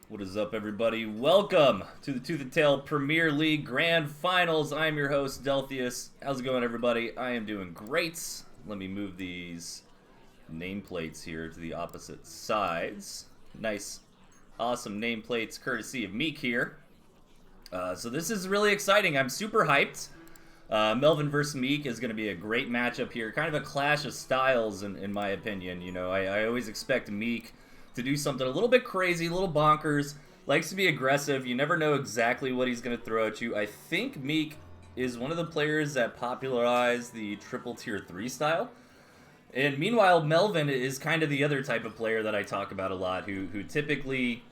What is up, everybody? Welcome to the Tooth and Tail Premier League Grand Finals. I'm your host, Delthius. How's it going, everybody? I am doing great. Let me move these nameplates here to the opposite sides. Nice, awesome nameplates, courtesy of Meek here. So this is really exciting. I'm super hyped. Melvin versus Meek is going to be a great matchup here. Kind of a clash of styles, in my opinion. You know, I always expect Meek to do something a little bit crazy, a little bonkers. Likes to be aggressive. You never know exactly what he's going to throw at you. I think Meek is one of the players that popularized the triple tier 3 style. And meanwhile, Melvin is kind of the other type of player that I talk about a lot, who typically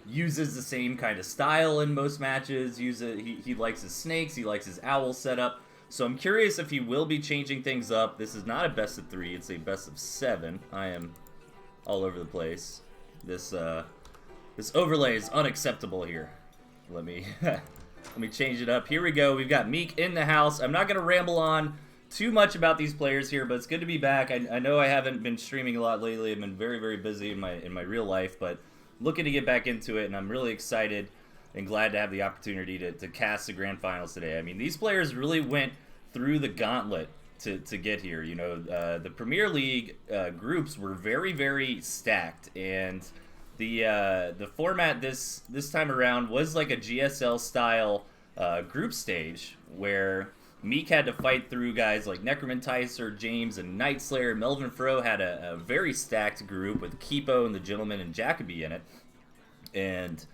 uses the same kind of style in most matches. He likes his snakes, he likes his owl setup. So I'm curious if he will be changing things up. This is not a best of 3, it's a best of 7. I am all over the place. This overlay is unacceptable here. Let me let me change it up. Here we go. We've got Meek in the house. I'm not gonna ramble on too much about these players here, but it's good to be back. I know I haven't been streaming a lot lately. I've been very, very busy in my real life, but looking to get back into it, and I'm really excited and glad to have the opportunity to cast the grand finals today. I mean, these players really went through the gauntlet to get here. You know, the Premier League groups were very, very stacked, and the format this time around was like a GSL style group stage where Meek had to fight through guys like Necromanticer, James, and Nightslayer. Melvinfro had a very stacked group with Kipo and the Gentleman and Jacoby in it. And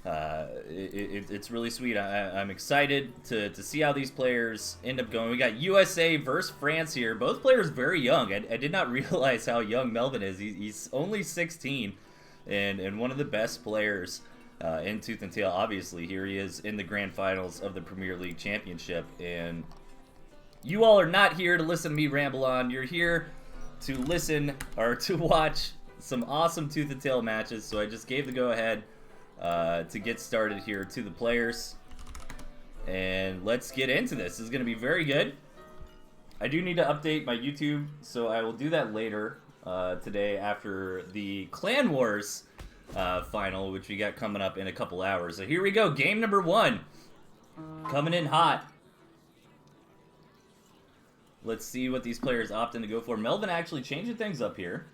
it's really sweet. I'm excited to see how these players end up going. We got USA versus France here. Both players very young. I did not realize how young Melvin is. He's only 16 and one of the best players in Tooth and Tail. Obviously, here he is in the grand finals of the Premier League Championship. And you all are not here to listen to me ramble on. You're here to listen or to watch some awesome Tooth and Tail matches. So I just gave the go-ahead to get started here to the players. And let's get into this. This is going to be very good. I do need to update my YouTube, so I will do that later today after the Clan Wars final, which we got coming up in a couple hours. So here we go. Game number 1. Coming in hot. Let's see what these players opt in to go for. Melvin actually changing things up here.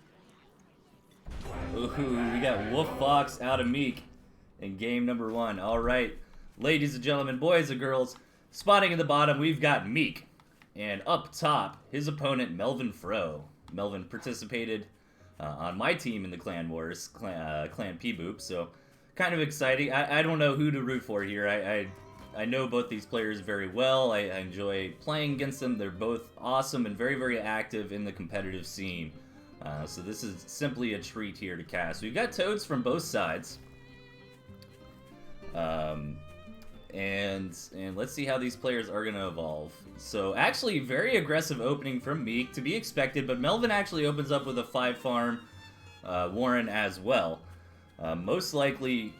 Ooh, we got Wolf Fox out of Meek in game number 1. All right, ladies and gentlemen, boys and girls, spotting in the bottom, we've got Meek. And up top, his opponent, Melvinfro. Melvin participated on my team in the Clan Wars, Clan P-Boop, so kind of exciting. I don't know who to root for here. I know both these players very well. I enjoy playing against them. They're both awesome and very, very active in the competitive scene. So this is simply a treat here to cast. We've got Toads from both sides. And let's see how these players are going to evolve. So actually, very aggressive opening from Meek, to be expected, but Melvin actually opens up with a 5-farm Warren as well. Most likely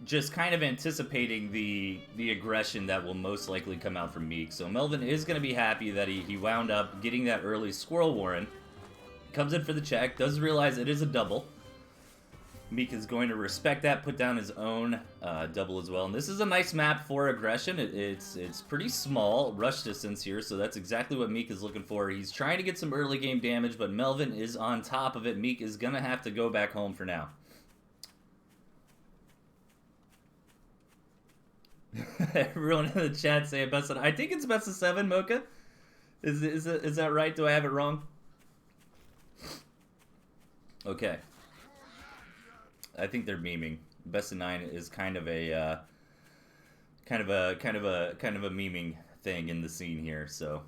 just kind of anticipating the aggression that will most likely come out from Meek. So Melvin is going to be happy that he wound up getting that early Squirrel Warren. Comes in for the check, does realize it is a double. Meek is going to respect that, put down his own double as well. And this is a nice map for aggression. It's pretty small, rush distance here, so that's exactly what Meek is looking for. He's trying to get some early game damage, but Melvin is on top of it. Meek is going to have to go back home for now. Everyone in the chat say best of, I think it's best of 7, Mocha. Is that right? Do I have it wrong? Okay. I think they're memeing. Best of 9 is kind of a memeing thing in the scene here. So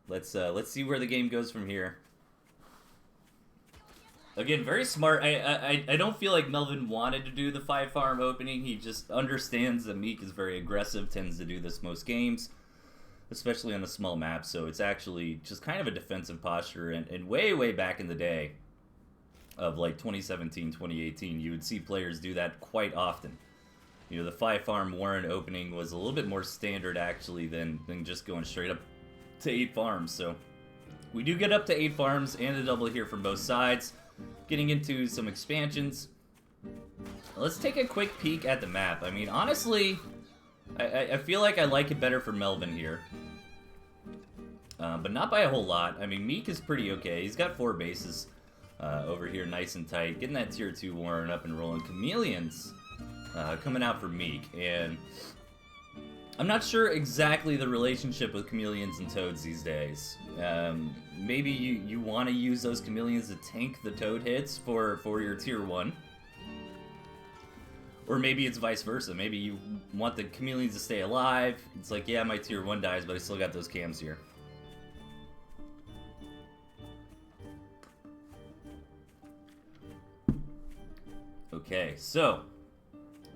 let's see where the game goes from here. Again, very smart. I don't feel like Melvin wanted to do the 5-farm opening. He just understands that Meek is very aggressive, tends to do this most games, especially on a small map. So it's actually just kind of a defensive posture. And way back in the day of like 2017, 2018, you would see players do that quite often. You know, the 5-farm Warren opening was a little bit more standard actually than just going straight up to 8 farms. So we do get up to 8 farms and a double here from both sides. Getting into some expansions. Let's take a quick peek at the map. I mean, honestly, I feel like I like it better for Melvin here. But not by a whole lot. I mean, Meek is pretty okay. He's got 4 bases over here, nice and tight. Getting that tier 2 Warren up and rolling. Chameleons coming out for Meek. And I'm not sure exactly the relationship with Chameleons and Toads these days. Maybe you want to use those Chameleons to tank the Toad hits for your tier 1. Or maybe it's vice versa. Maybe you want the Chameleons to stay alive. It's like, yeah, my tier 1 dies, but I still got those cams here. Okay, so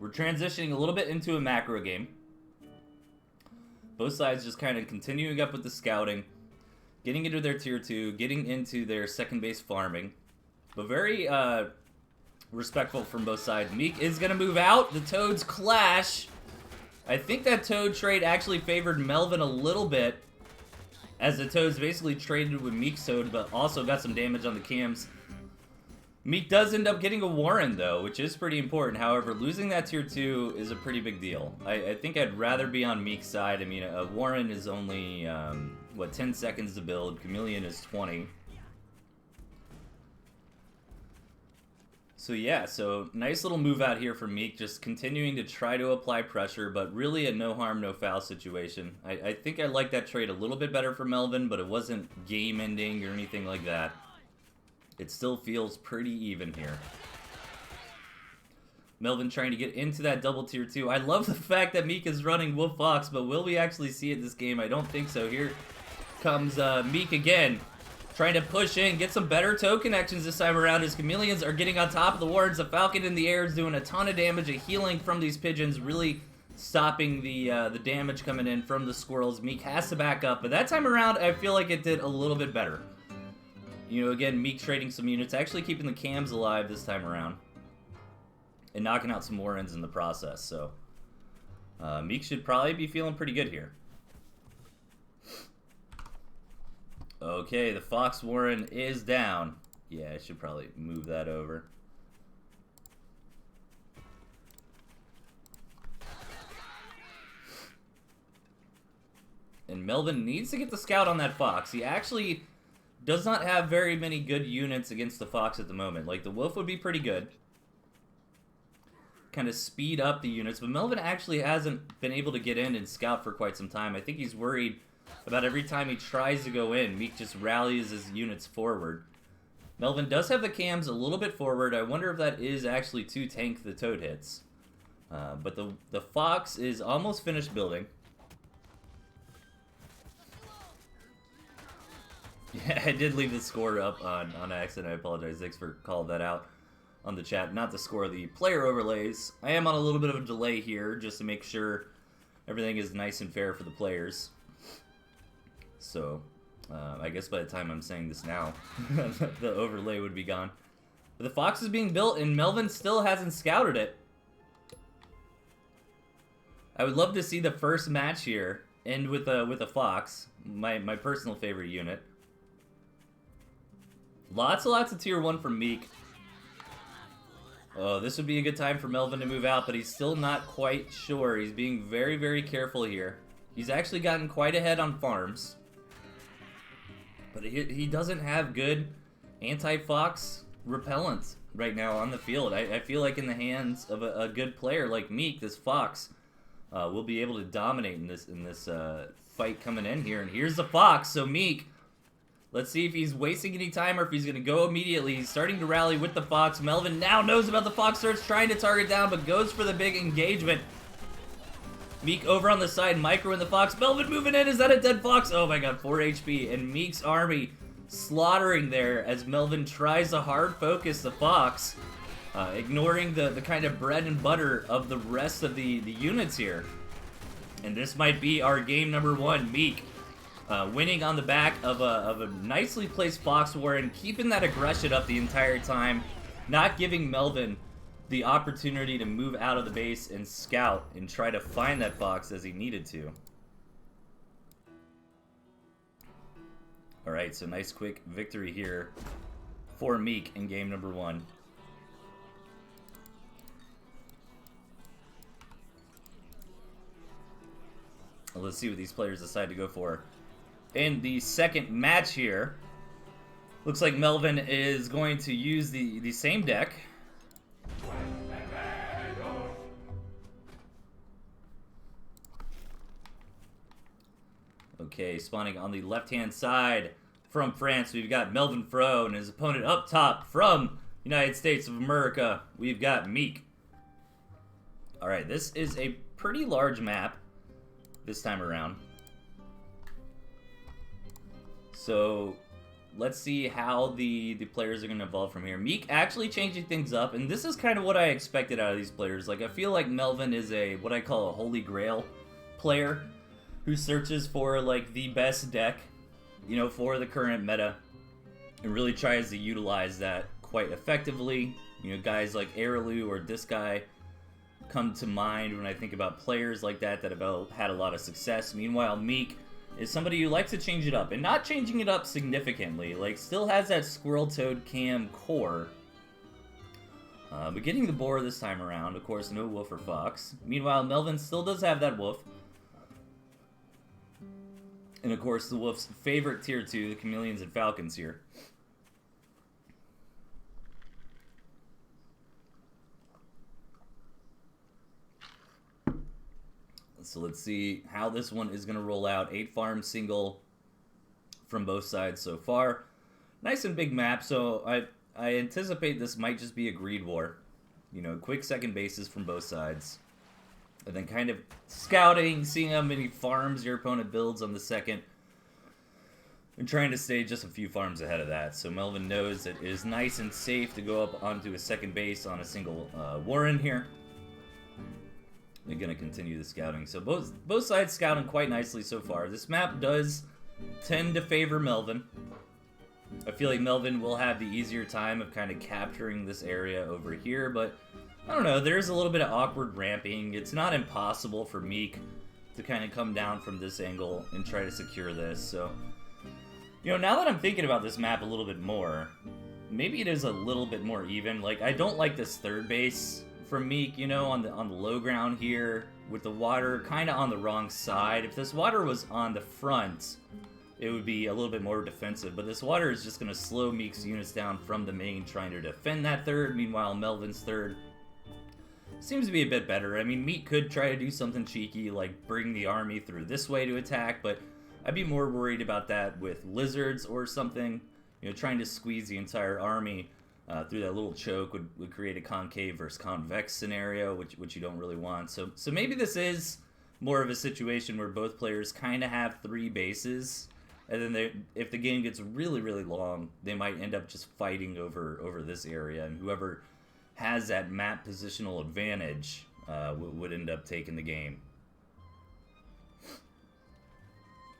we're transitioning a little bit into a macro game. Both sides just kind of continuing up with the scouting, getting into their tier 2, getting into their second base farming. But very respectful from both sides. Meek is going to move out. The Toads clash. I think that Toad trade actually favored Melvin a little bit, as the Toads basically traded with Meek's Toad, but also got some damage on the cams. Meek does end up getting a Warren, though, which is pretty important. However, losing that tier 2 is a pretty big deal. I think I'd rather be on Meek's side. I mean, a Warren is only, 10 seconds to build. Chameleon is 20. So yeah, so nice little move out here for Meek, just continuing to try to apply pressure, but really a no harm, no foul situation. I think I like that trade a little bit better for Melvin, but it wasn't game ending or anything like that. It still feels pretty even here. Melvin trying to get into that double tier 2. I love the fact that Meek is running Wolf Fox, but will we actually see it this game? I don't think so. Here comes Meek again, trying to push in, get some better toe connections this time around. His Chameleons are getting on top of the Warrens. The Falcon in the air is doing a ton of damage, a healing from these pigeons, really stopping the damage coming in from the squirrels. Meek has to back up, but that time around, I feel like it did a little bit better. You know, again, Meek trading some units, actually keeping the cams alive this time around, and knocking out some Warrens in the process. So, Meek should probably be feeling pretty good here. Okay, the Fox Warren is down. Yeah, I should probably move that over. And Melvin needs to get the scout on that Fox. He actually does not have very many good units against the Fox at the moment. Like, the Wolf would be pretty good. Kind of speed up the units, but Melvin actually hasn't been able to get in and scout for quite some time. I think he's worried about every time he tries to go in, Meek just rallies his units forward. Melvin does have the cams a little bit forward. I wonder if that is actually to tank the Toad hits. But the Fox is almost finished building. Yeah, I did leave the score up on accident. I apologize. Thanks for calling that out on the chat. Not the score, the player overlays. I am on a little bit of a delay here just to make sure everything is nice and fair for the players. So, I guess by the time I'm saying this now, the overlay would be gone. But the Fox is being built, and Melvin still hasn't scouted it. I would love to see the first match here end with a Fox, my personal favorite unit. Lots of tier 1 from Meek. Oh, this would be a good time for Melvin to move out, but he's still not quite sure. He's being very, very careful here. He's actually gotten quite ahead on farms. But he doesn't have good anti-Fox repellent right now on the field. I feel like in the hands of a good player like Meek, this Fox will be able to dominate in this fight coming in here. And here's the Fox, so Meek, let's see if he's wasting any time or if he's going to go immediately. He's starting to rally with the Fox. Melvin now knows about the Fox, starts trying to target down, but goes for the big engagement. Meek over on the side, micro in the Fox. Melvin moving in. Is that a dead Fox? Oh my god, 4 HP. And Meek's army slaughtering there as Melvin tries to hard focus the Fox, ignoring the kind of bread and butter of the rest of the units here. And this might be our game number 1. Meek winning on the back of a nicely placed Fox Warren, keeping that aggression up the entire time, not giving Melvin the opportunity to move out of the base and scout and try to find that Fox as he needed to. Alright, so nice quick victory here for Meek in game number 1. Let's see what these players decide to go for. In the second match here, looks like Melvin is going to use the same deck. Okay, spawning on the left-hand side from France, we've got Melvinfro, and his opponent up top from United States of America, we've got Meek. Alright, this is a pretty large map this time around. So, let's see how the players are going to evolve from here. Meek actually changing things up, and this is kind of what I expected out of these players. Like, I feel like Melvin is what I call a holy grail player who searches for, like, the best deck, you know, for the current meta, and really tries to utilize that quite effectively. You know, guys like Airlu or this guy come to mind when I think about players like that have had a lot of success. Meanwhile, Meek is somebody who likes to change it up, and not changing it up significantly. Like, still has that Squirrel Toad Cam core, but getting the boar this time around. Of course, no wolf or fox. Meanwhile, Melvin still does have that wolf. And of course, the wolf's favorite tier 2, the chameleons and falcons here. So let's see how this one is going to roll out. 8 farm single from both sides so far. Nice and big map, so I anticipate this might just be a greed war. You know, quick second bases from both sides. And then kind of scouting, seeing how many farms your opponent builds on the second. And trying to stay just a few farms ahead of that. So Melvin knows it is nice and safe to go up onto a second base on a single Warren here. They're going to continue the scouting. So both sides scouting quite nicely so far. This map does tend to favor Melvin. I feel like Melvin will have the easier time of kind of capturing this area over here, but I don't know, there's a little bit of awkward ramping. It's not impossible for Meek to kind of come down from this angle and try to secure this. So, you know, now that I'm thinking about this map a little bit more, maybe it is a little bit more even. Like, I don't like this third base from Meek, you know, on the low ground here, with the water kind of on the wrong side. If this water was on the front, it would be a little bit more defensive, but this water is just going to slow Meek's units down from the main, trying to defend that third. Meanwhile, Melvin's third seems to be a bit better. I mean, Meek could try to do something cheeky, like bring the army through this way to attack, but I'd be more worried about that with lizards or something. You know, trying to squeeze the entire army through that little choke would create a concave versus convex scenario, which you don't really want. So maybe this is more of a situation where both players kind of have 3 bases, and then if the game gets really, really long, they might end up just fighting over this area, and whoever has that map positional advantage would end up taking the game.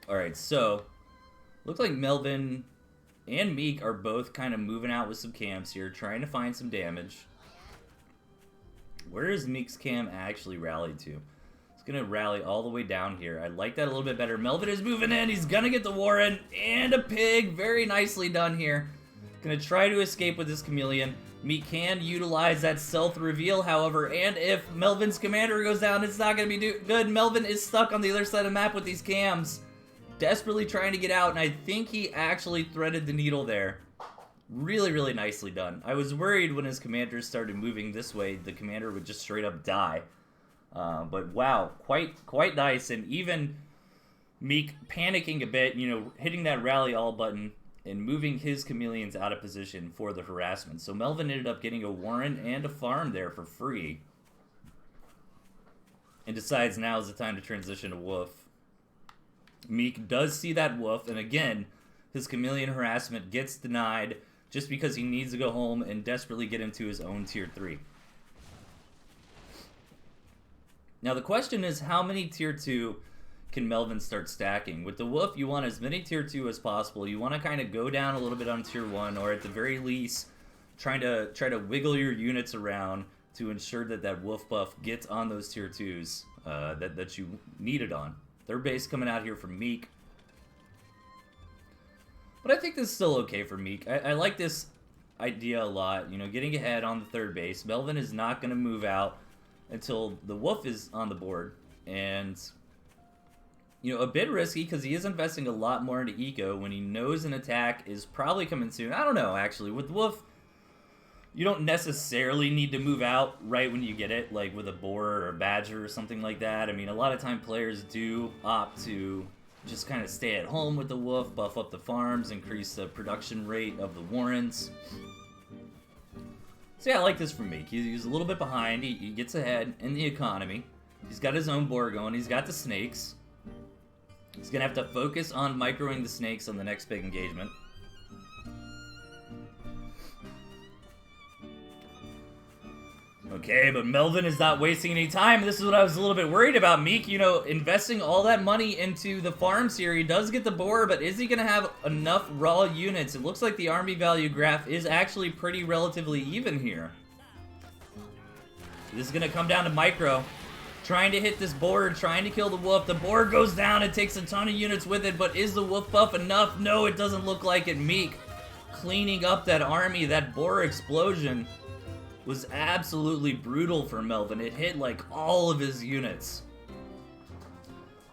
Alright, so looks like Melvin and Meek are both kind of moving out with some cams here, trying to find some damage. Where is Meek's cam actually rallied to? It's going to rally all the way down here. I like that a little bit better. Melvin is moving in. He's going to get the Warren and a pig. Very nicely done here. Going to try to escape with this chameleon. Meek can utilize that stealth reveal, however, and if Melvin's commander goes down, it's not going to be good. Melvin is stuck on the other side of the map with these cams, desperately trying to get out, and I think he actually threaded the needle there. Really, really nicely done. I was worried when his commanders started moving this way, the commander would just straight up die. But wow, quite nice, and even Meek panicking a bit, you know, hitting that rally all button and moving his chameleons out of position for the harassment. So Melvin ended up getting a Warren and a farm there for free, and decides now is the time to transition to Wolf. Meek does see that wolf, and again, his chameleon harassment gets denied just because he needs to go home and desperately get into his own tier 3. Now the question is, how many tier 2 can Melvin start stacking? With the wolf, you want as many tier 2 as possible. You want to kind of go down a little bit on tier 1, or at the very least, try to wiggle your units around to ensure that that wolf buff gets on those tier 2s that you need it on. Third base coming out here from Meek. But I think this is still okay for Meek. I like this idea a lot. You know, getting ahead on the third base. Melvin is not going to move out until the wolf is on the board. And a bit risky because he is investing a lot more into eco when he knows an attack is probably coming soon. I don't know, actually. With Wolf, you don't necessarily need to move out right when you get it, like with a boar or a badger or something like that. I mean, a lot of time players do opt to just kind of stay at home with the wolf, buff up the farms, increase the production rate of the warrens. So yeah, I like this from Meek. He's a little bit behind. He gets ahead in the economy. He's got his own boar going. He's got the snakes. He's going to have to focus on microing the snakes on the next big engagement. Okay, but Melvin is not wasting any time. This is what I was a little bit worried about. Meek, investing all that money into the farms here. He does get the boar, but is he going to have enough raw units? It looks like the army value graph is actually pretty relatively even here. This is going to come down to micro. Trying to hit this boar, trying to kill the wolf. The boar goes down and takes a ton of units with it, but is the wolf buff enough? No, it doesn't look like it. Meek cleaning up that army. That boar explosion was absolutely brutal for Melvin. It hit like all of his units.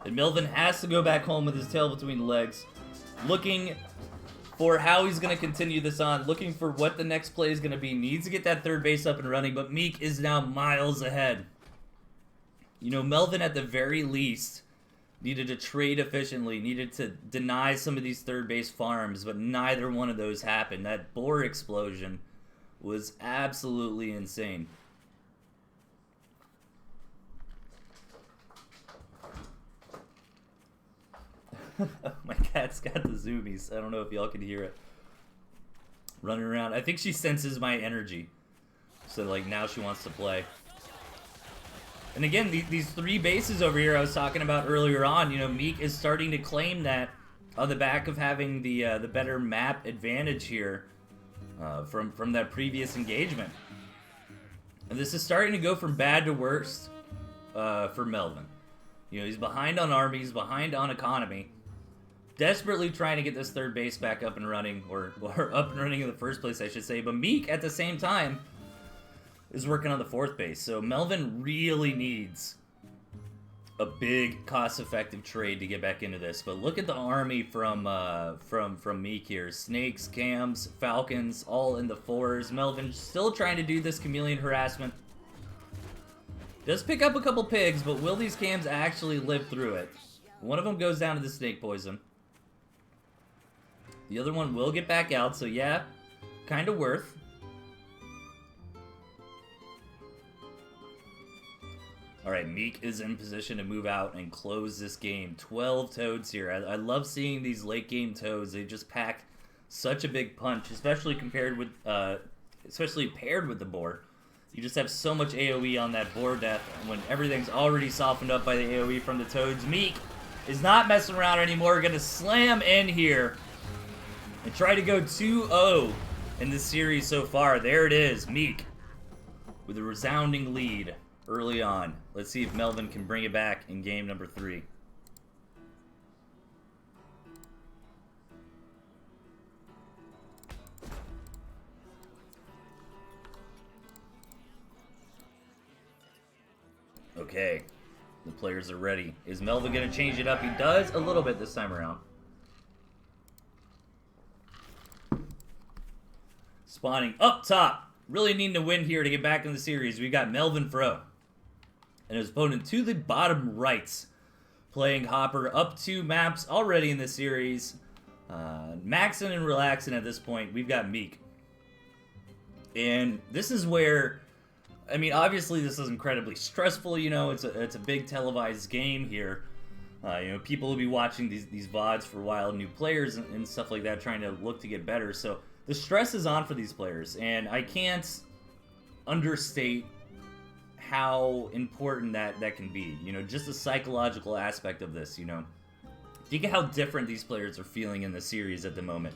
And Melvin has to go back home with his tail between the legs, looking for how he's going to continue this on, looking for what the next play is going to be. Needs to get that third base up and running, but Meek is now miles ahead. Melvin at the very least needed to trade efficiently, needed to deny some of these third base farms, but neither one of those happened. That boar explosion was absolutely insane. My cat's got the zoomies. I don't know if y'all can hear it. Running around. I think she senses my energy. So, now she wants to play. And again, these three bases over here I was talking about earlier on, Meek is starting to claim that on the back of having the better map advantage here from that previous engagement. And this is starting to go from bad to worst for Melvin. He's behind on armies, behind on economy, desperately trying to get this third base back up and running, or up and running in the first place, I should say. But Meek, at the same time, is working on the fourth base. So Melvin really needs a big cost-effective trade to get back into this. But look at the army from Meek here. Snakes, cams, falcons, all in the fours. Melvin still trying to do this chameleon harassment. Does pick up a couple pigs, but will these cams actually live through it? One of them goes down to the snake poison. The other one will get back out, so yeah, kind of worth. Alright, Meek is in position to move out and close this game. 12 toads here. I love seeing these late game toads. They just pack such a big punch, especially paired with the boar. You just have so much AoE on that boar death when everything's already softened up by the AoE from the toads. Meek is not messing around anymore. Gonna slam in here and try to go 2-0 in this series so far. There it is, Meek with a resounding lead early on. Let's see if Melvin can bring it back in game number 3. Okay, the players are ready. Is Melvin going to change it up? He does a little bit this time around. Spawning up top. Really needing to win here to get back in the series. We've got Melvinfro and his opponent to the bottom right, playing Hopper up 2 maps already in this series. Maxing and relaxing at this point. We've got Meek. And this is where, I mean, obviously this is incredibly stressful, it's a big televised game here. People will be watching these VODs for a while, new players and stuff like that, trying to look to get better. So the stress is on for these players, and I can't understate how important that can be. Just the psychological aspect of this, Think of how different these players are feeling in the series at the moment.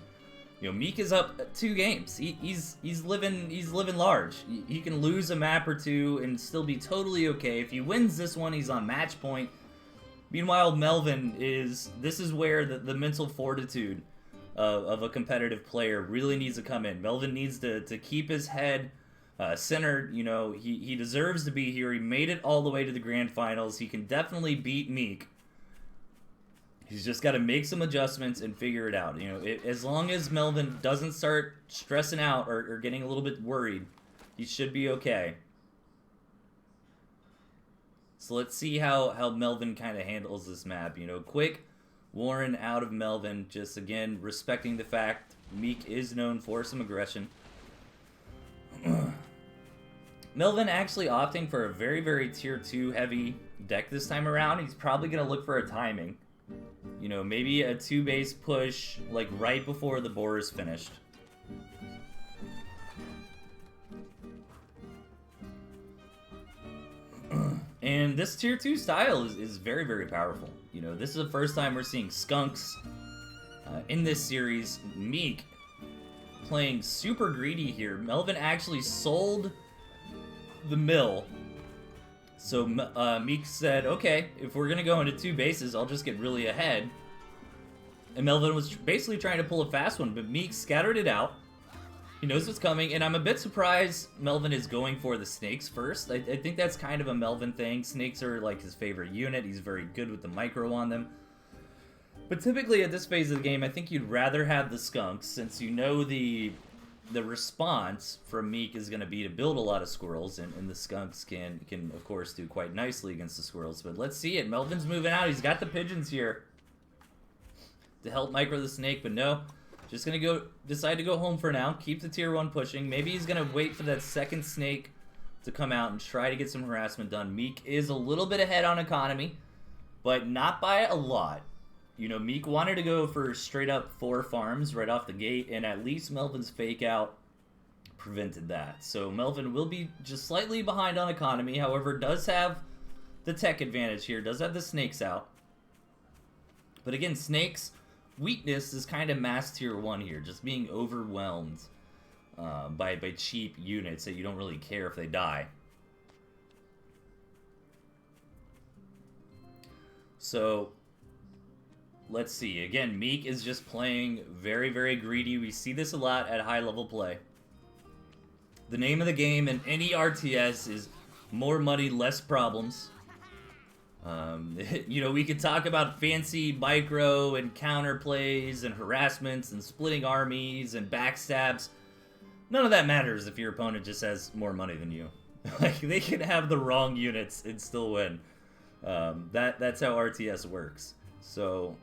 Meek is up 2 games. He's living large. He can lose a map or 2 and still be totally okay. If he wins this one, he's on match point. Meanwhile, Melvin this is where the mental fortitude of a competitive player really needs to come in. Melvin needs to keep his head centered. He deserves to be here. He made it all the way to the grand finals. He can definitely beat Meek. He's just got to make some adjustments and figure it out. You know, as long as Melvin doesn't start stressing out or getting a little bit worried, he should be okay. So let's see how Melvin kind of handles this map. You know, quick Warren out of Melvin, just again respecting the fact Meek is known for some aggression. Melvin actually opting for a very, very tier 2 heavy deck this time around. He's probably going to look for a timing. You know, maybe a 2-base push, like right before the boar is finished. And this tier 2 style is very, very powerful. You know, this is the first time we're seeing skunks in this series. Meek playing super greedy here. Melvin actually sold the mill. So Meek said, okay, if we're going to go into 2 bases, I'll just get really ahead. And Melvin was basically trying to pull a fast one, but Meek scattered it out. He knows what's coming, and I'm a bit surprised Melvin is going for the snakes first. I think that's kind of a Melvin thing. Snakes are like his favorite unit. He's very good with the micro on them. But typically at this phase of the game, I think you'd rather have the skunks, since you know the response from Meek is going to be to build a lot of squirrels, and the skunks can of course do quite nicely against the squirrels. But let's see it. Melvin's moving out. He's got the pigeons here to help micro the snake, but no. Just going to decide to go home for now. Keep the tier 1 pushing. Maybe he's going to wait for that second snake to come out and try to get some harassment done. Meek is a little bit ahead on economy, but not by a lot. You know, Meek wanted to go for straight up 4 farms right off the gate, and at least Melvin's fake out prevented that. So Melvin will be just slightly behind on economy, however, does have the tech advantage here, does have the snakes out. But again, snakes' weakness is kind of mass tier 1 here, just being overwhelmed by cheap units that you don't really care if they die. So let's see. Again, Meek is just playing very, very greedy. We see this a lot at high level play. The name of the game in any RTS is more money, less problems. You know, we could talk about fancy micro and counter plays and harassments and splitting armies and backstabs. None of that matters if your opponent just has more money than you. Like, they can have the wrong units and still win. That's how RTS works. So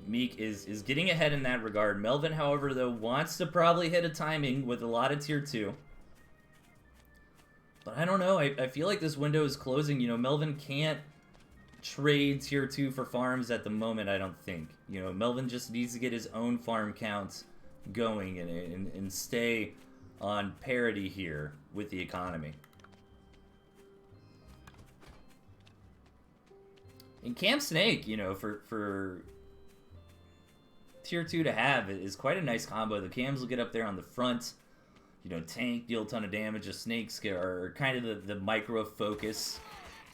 Meek is getting ahead in that regard. Melvin, however, though, wants to probably hit a timing with a lot of tier 2. But I don't know. I feel like this window is closing. You know, Melvin can't trade tier 2 for farms at the moment, I don't think. You know, Melvin just needs to get his own farm counts going and stay on parity here with the economy. And Camp Snake, you know, for tier 2 to have is quite a nice combo. The cams will get up there on the front, you know, tank, deal a ton of damage. The snakes are kind of the micro focus.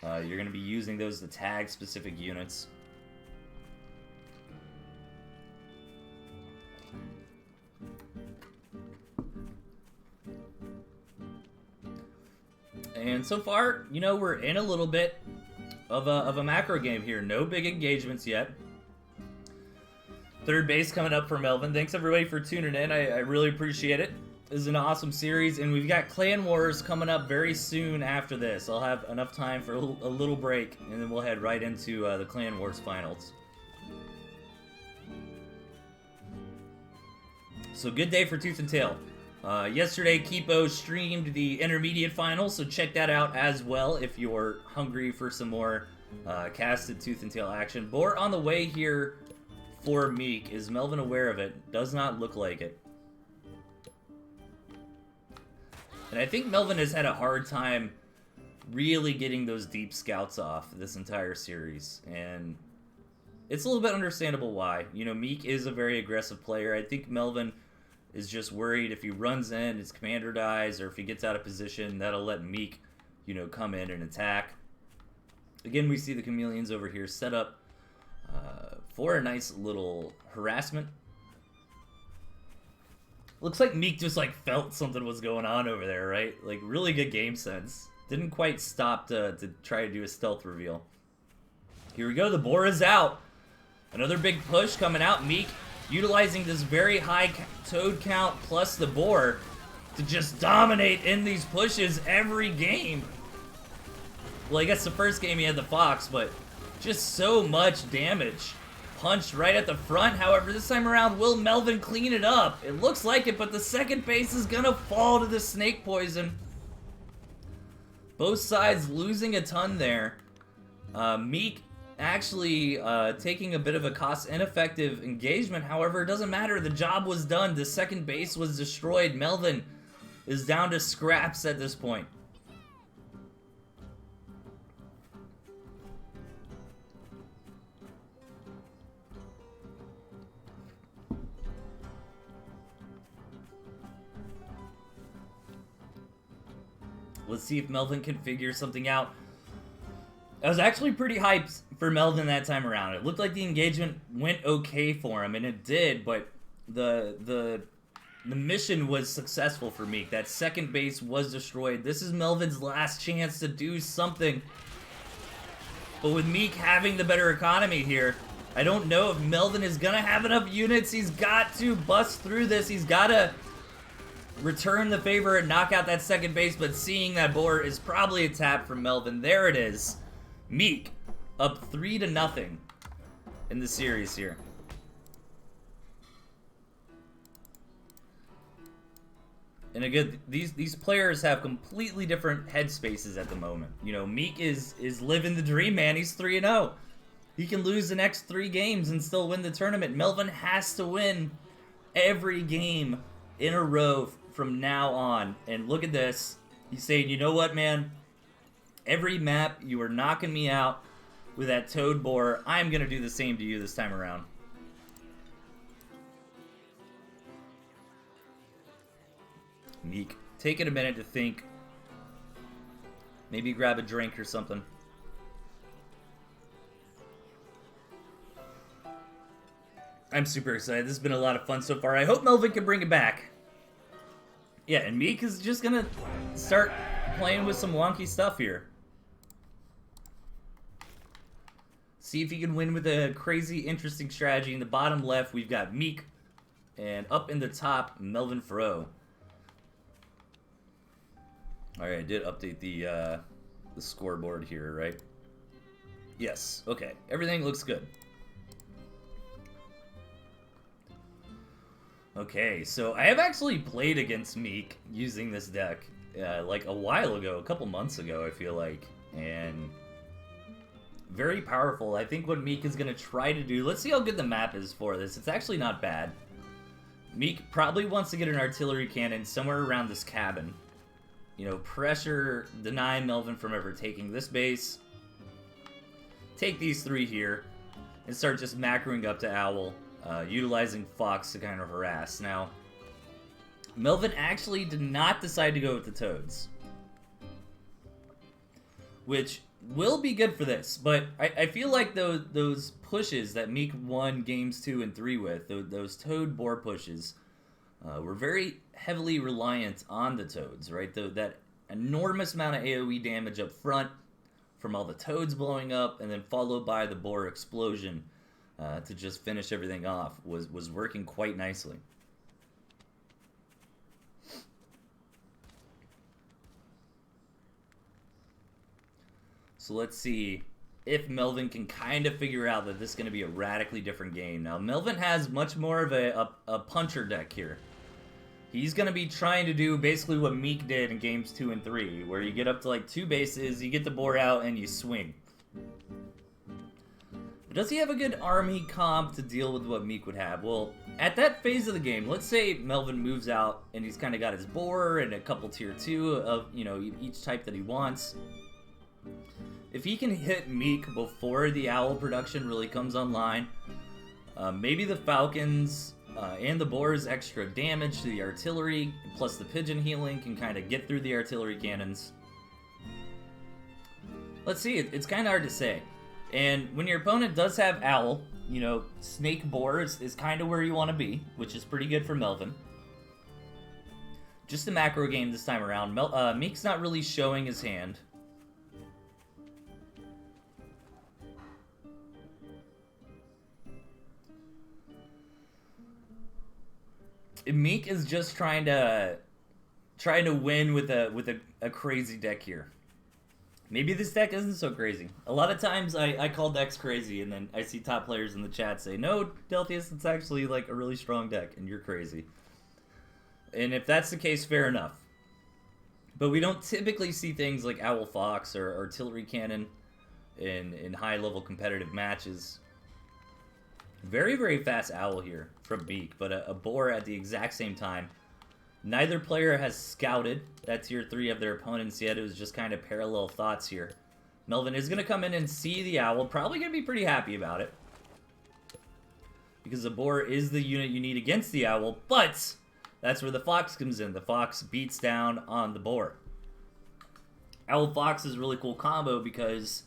You're going to be using those to tag specific units. And so far, you know, we're in a little bit of a macro game here. No big engagements yet. Third base coming up for Melvin. Thanks everybody for tuning in. I really appreciate it. This is an awesome series, and we've got Clan Wars coming up very soon after this. I'll have enough time for a little break, and then we'll head right into the Clan Wars finals. So good day for Tooth and Tail. Yesterday, Kipo streamed the intermediate finals, so check that out as well if you're hungry for some more casted Tooth and Tail action. Boar on the way here for Meek. Is Melvin aware of it? Does not look like it. And I think Melvin has had a hard time really getting those deep scouts off this entire series. And it's a little bit understandable why. You know, Meek is a very aggressive player. I think Melvin is just worried if he runs in, his commander dies, or if he gets out of position, that'll let Meek, you know, come in and attack. Again, we see the chameleons over here set up for a nice little harassment. Looks like Meek just, like, felt something was going on over there, right? Like, really good game sense. Didn't quite stop to try to do a stealth reveal. Here we go, the boar is out. Another big push coming out. Meek utilizing this very high toad count plus the boar to just dominate in these pushes every game. Well, I guess the first game he had the fox, but just so much damage. Punched right at the front. However, this time around, will Melvin clean it up? It looks like it, but the second base is gonna fall to the snake poison. Both sides losing a ton there. Meek actually taking a bit of a cost-ineffective engagement. However, it doesn't matter. The job was done. The second base was destroyed. Melvin is down to scraps at this point. Let's see if Melvin can figure something out. I was actually pretty hyped for Melvin that time around. It looked like the engagement went okay for him, and it did, but the mission was successful for Meek. That second base was destroyed. This is Melvin's last chance to do something. But with Meek having the better economy here, I don't know if Melvin is gonna have enough units. He's got to bust through this. He's gotta return the favor and knock out that second base, but seeing that boar is probably a tap from Melvin. There it is. Meek up 3-0 in the series here. And again, these players have completely different headspaces at the moment. You know, Meek is living the dream, man. He's 3-0. He can lose the next 3 games and still win the tournament. Melvin has to win every game in a row from now on. And look at this. He's saying, you know what, man? Every map, you are knocking me out with that toad boar. I'm going to do the same to you this time around. Meek, taking a minute to think. Maybe grab a drink or something. I'm super excited. This has been a lot of fun so far. I hope Melvin can bring it back. Yeah, and Meek is just going to start playing with some wonky stuff here. See if he can win with a crazy, interesting strategy. In the bottom left, we've got Meek. And up in the top, Melvinfro. Alright, I did update the scoreboard here, right? Yes, okay. Everything looks good. Okay, so I have actually played against Meek using this deck like a while ago, a couple months ago, I feel like. And very powerful. I think what Meek is going to try to do... Let's see how good the map is for this. It's actually not bad. Meek probably wants to get an artillery cannon somewhere around this cabin. You know, pressure, deny Melvin from ever taking this base. Take these 3 here. And start just macroing up to Owl. Utilizing Fox to kind of harass. Now, Melvin actually did not decide to go with the Toads. Which will be good for this, but I feel like those pushes that Meek won games 2 and 3 with, those Toad boar pushes, were very heavily reliant on the Toads, right? That enormous amount of AoE damage up front from all the Toads blowing up, and then followed by the boar explosion to just finish everything off was working quite nicely. So let's see if Melvin can kind of figure out that this is going to be a radically different game. Now, Melvin has much more of a puncher deck here. He's going to be trying to do basically what Meek did in games 2 and 3, where you get up to like 2 bases, you get the boar out, and you swing. But does he have a good army comp to deal with what Meek would have? Well, at that phase of the game, let's say Melvin moves out, and he's kind of got his boar and a couple tier 2 of, you know, each type that he wants. If he can hit Meek before the Owl production really comes online, maybe the Falcons and the Boar's extra damage to the artillery, plus the Pigeon healing, can kind of get through the artillery cannons. Let's see, it's kind of hard to say. And when your opponent does have Owl, you know, Snake Boar is kind of where you want to be, which is pretty good for Melvin. Just a macro game this time around. Meek's not really showing his hand. Meek is just trying to win with a crazy deck here. Maybe this deck isn't so crazy. A lot of times I call decks crazy, and then I see top players in the chat say, no, Delthius, it's actually like a really strong deck, and you're crazy. And if that's the case, fair enough. But we don't typically see things like Owl Fox or Artillery Cannon in high-level competitive matches. Very, very fast Owl here from Meek, but a Boar at the exact same time. Neither player has scouted that tier 3 of their opponents yet. It was just kind of parallel thoughts here. Melvin is going to come in and see the Owl. Probably going to be pretty happy about it. Because the Boar is the unit you need against the Owl. But that's where the Fox comes in. The Fox beats down on the Boar. Owl Fox is a really cool combo because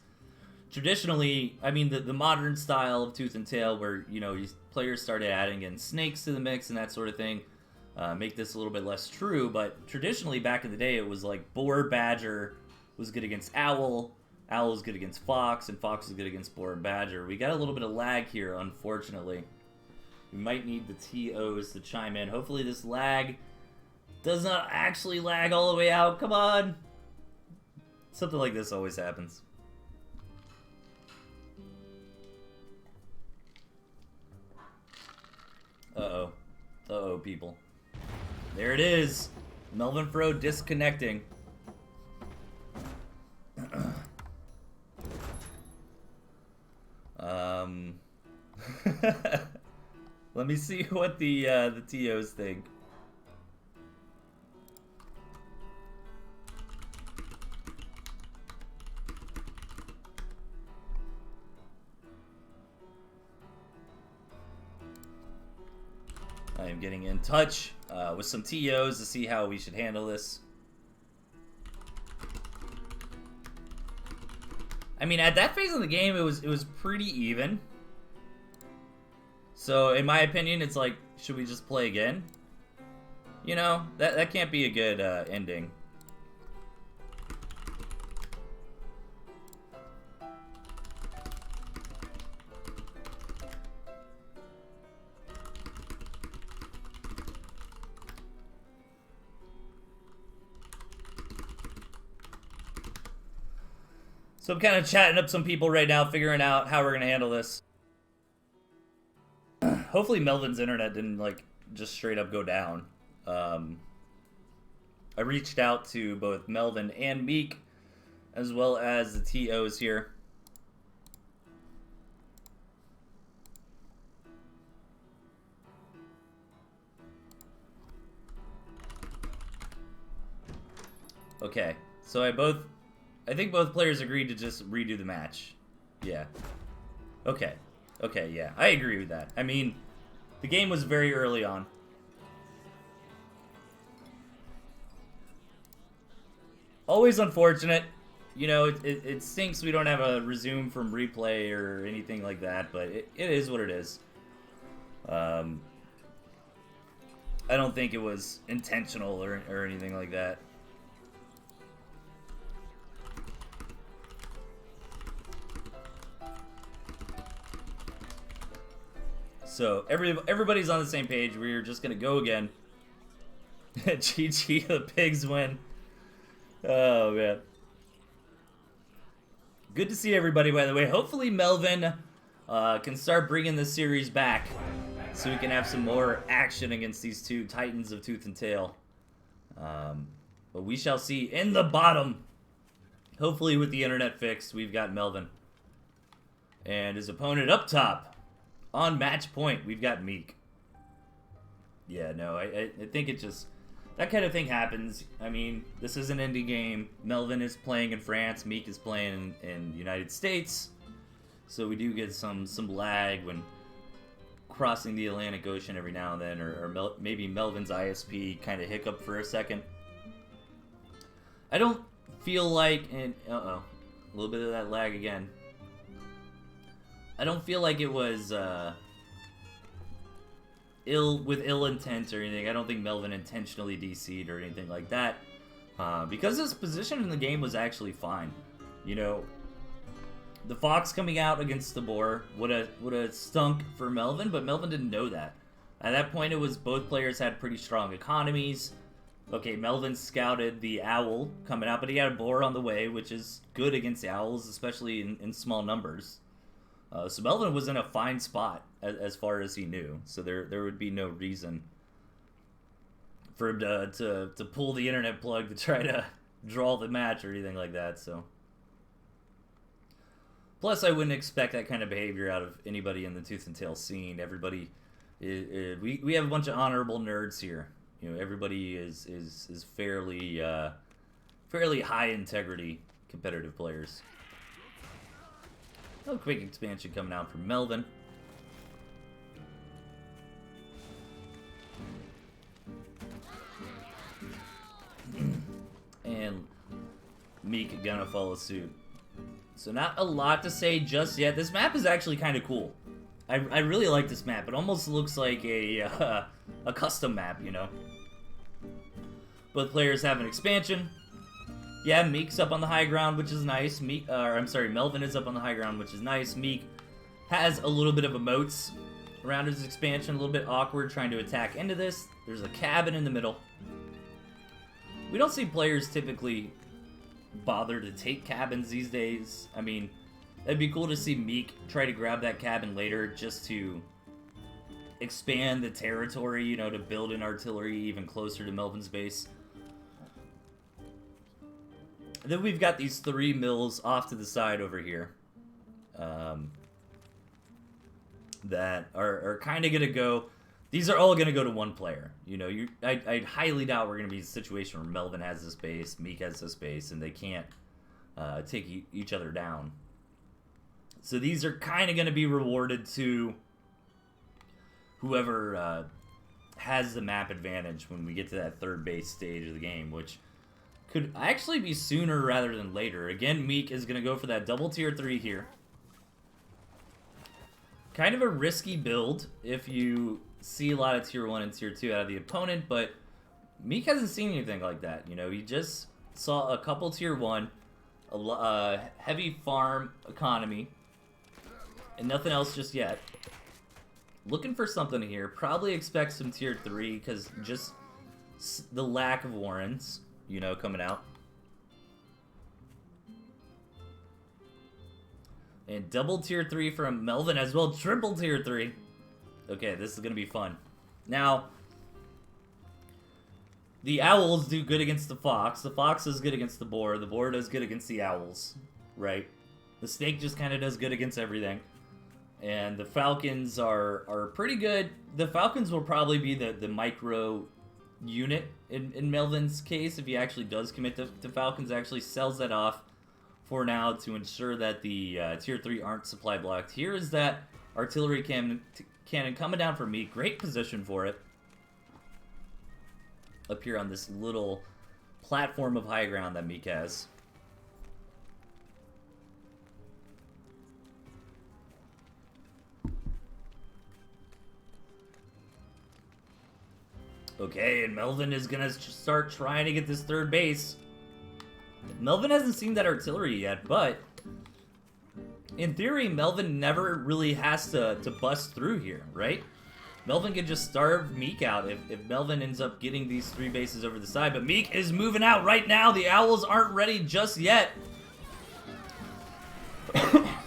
traditionally, I mean, the modern style of Tooth and Tail where, you know, players started adding in snakes to the mix and that sort of thing. Make this a little bit less true, but traditionally back in the day it was like Boar Badger was good against Owl, Owl was good against Fox, and Fox was good against Boar and Badger. We got a little bit of lag here, unfortunately. We might need the TOs to chime in. Hopefully this lag does not actually lag all the way out. Come on! Something like this always happens. Uh-oh. Uh-oh, people. There it is. Melvinfro disconnecting. Let me see what the TOs think. I am getting in touch with some TOs to see how we should handle this. I mean, at that phase of the game, it was pretty even. So, in my opinion, it's like, should we just play again? You know, that can't be a good ending. So I'm kind of chatting up some people right now, figuring out how we're going to handle this. Hopefully Melvin's internet didn't, like, just straight up go down. I reached out to both Melvin and Meek, as well as the TOs here. Okay, so I think both players agreed to just redo the match. Yeah. Okay. Okay, yeah. I agree with that. I mean, the game was very early on. Always unfortunate. You know, it stinks we don't have a resume from replay or anything like that, but it is what it is. I don't think it was intentional or anything like that. So everybody's on the same page. We're just gonna go again. GG, the pigs win. Oh man. Good to see everybody, by the way. Hopefully Melvin can start bringing the series back so we can have some more action against these two titans of Tooth and Tail. But we shall see. In the bottom, hopefully with the internet fixed, we've got Melvin. And his opponent up top. On match point, we've got Meek. Yeah, no, I think it just... That kind of thing happens. I mean, this is an indie game. Melvin is playing in France. Meek is playing in the United States. So we do get some lag when crossing the Atlantic Ocean every now and then. Or maybe Melvin's ISP kind of hiccup for a second. I don't feel like... Uh-oh. A little bit of that lag again. I don't feel like it was ill intent or anything. I don't think Melvin intentionally DC'd or anything like that. Because his position in the game was actually fine. You know, the Fox coming out against the Boar would have stunk for Melvin, but Melvin didn't know that. At that point, it was both players had pretty strong economies. Okay, Melvin scouted the owl coming out, but he had a boar on the way, which is good against the owls, especially in small numbers. So Melvin was in a fine spot as far as he knew. So there would be no reason for him to pull the internet plug to try to draw the match or anything like that. So, plus I wouldn't expect that kind of behavior out of anybody in the Tooth and Tail scene. Everybody, we have a bunch of honorable nerds here. You know, everybody is fairly high integrity competitive players. Oh, quick expansion coming out from Melvin. And Meek gonna follow suit. So not a lot to say just yet. This map is actually kind of cool. I really like this map. It almost looks like a custom map, you know. Both players have an expansion. Yeah, Meek's up on the high ground, which is nice. Melvin is up on the high ground, which is nice. Meek has a little bit of emotes around his expansion, a little bit awkward trying to attack into this. There's a cabin in the middle. We don't see players typically bother to take cabins these days. I mean, it'd be cool to see Meek try to grab that cabin later just to expand the territory, you know, to build an artillery even closer to Melvin's base. And then we've got these 3 mills off to the side over here that are kind of going to go... These are all going to go to one player. You know, I highly doubt we're going to be in a situation where Melvin has this base, Meek has this base, and they can't take each other down. So these are kind of going to be rewarded to whoever has the map advantage when we get to that 3rd base stage of the game, which could actually be sooner rather than later. Again, Meek is going to go for that double tier 3 here. Kind of a risky build if you see a lot of tier 1 and tier 2 out of the opponent, but Meek hasn't seen anything like that. You know, he just saw a couple tier 1, a heavy farm economy, and nothing else just yet. Looking for something here. Probably expect some tier 3 because just the lack of warrens, you know, coming out. And double tier 3 from Melvin as well. Triple tier 3. Okay, this is going to be fun. Now, the owls do good against the fox. The fox is good against the boar. The boar does good against the owls, right? The snake just kind of does good against everything. And the falcons are pretty good. The falcons will probably be the micro unit in Melvin's case if he actually does commit to falcons. Actually sells that off for now to ensure that the tier 3 aren't supply blocked. Here is that artillery cannon coming down for me. Great position for it. Up here on this little platform of high ground that Meek has. Okay, and Melvin is going to start trying to get this 3rd base. Melvin hasn't seen that artillery yet, but in theory, Melvin never really has to bust through here, right? Melvin can just starve Meek out if Melvin ends up getting these 3 bases over the side, but Meek is moving out right now. The owls aren't ready just yet.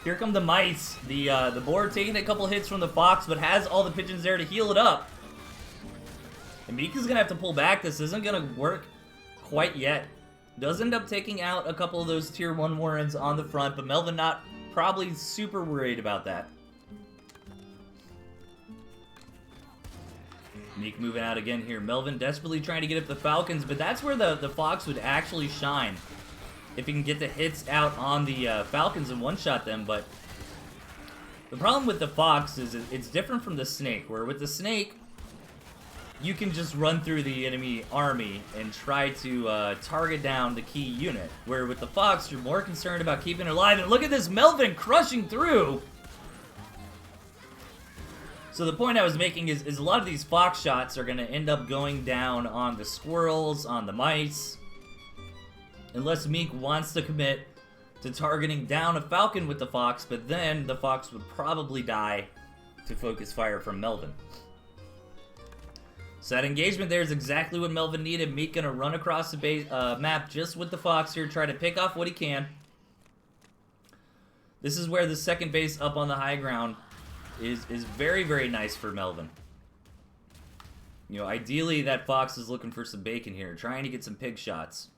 Here come the mice. The boar taking a couple hits from the fox, but has all the pigeons there to heal it up. And Meek is going to have to pull back. This isn't going to work quite yet. Does end up taking out a couple of those tier 1 warrens on the front, but Melvin not probably super worried about that. Meek moving out again here. Melvin desperately trying to get up the falcons, but that's where the fox would actually shine. If he can get the hits out on the falcons and one-shot them, but the problem with the fox is it's different from the snake, where with the snake, you can just run through the enemy army and try to target down the key unit. Where with the fox, you're more concerned about keeping it alive. And look at this, Melvin crushing through! So the point I was making is a lot of these fox shots are going to end up going down on the squirrels, on the mice. Unless Meek wants to commit to targeting down a falcon with the fox, but then the fox would probably die to focus fire from Melvin. So that engagement there is exactly what Melvin needed. Meek gonna run across the base, map just with the Fox here, try to pick off what he can. This is where the second base up on the high ground is very, very nice for Melvin. You know, ideally that Fox is looking for some bacon here, trying to get some pig shots.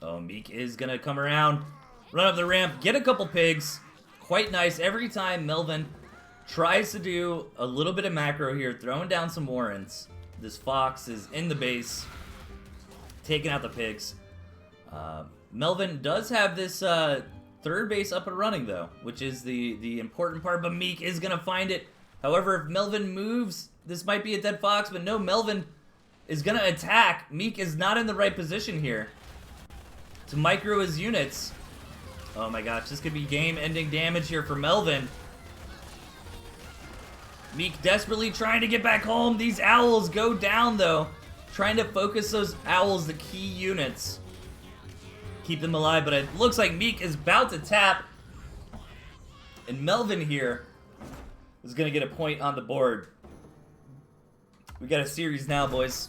Oh, Meek is gonna come around, run up the ramp, get a couple pigs. Quite nice. Every time Melvin tries to do a little bit of macro here, throwing down some Warrens, this Fox is in the base, taking out the pigs. Melvin does have this third base up and running, though, which is the important part, but Meek is going to find it. However, if Melvin moves, this might be a dead Fox, but no, Melvin is going to attack. Meek is not in the right position here to micro his units. Oh my gosh, this could be game-ending damage here for Melvin. Meek desperately trying to get back home. These owls go down, though. Trying to focus those owls, the key units. Keep them alive, but it looks like Meek is about to tap. And Melvin here is going to get a point on the board. We got a series now, boys.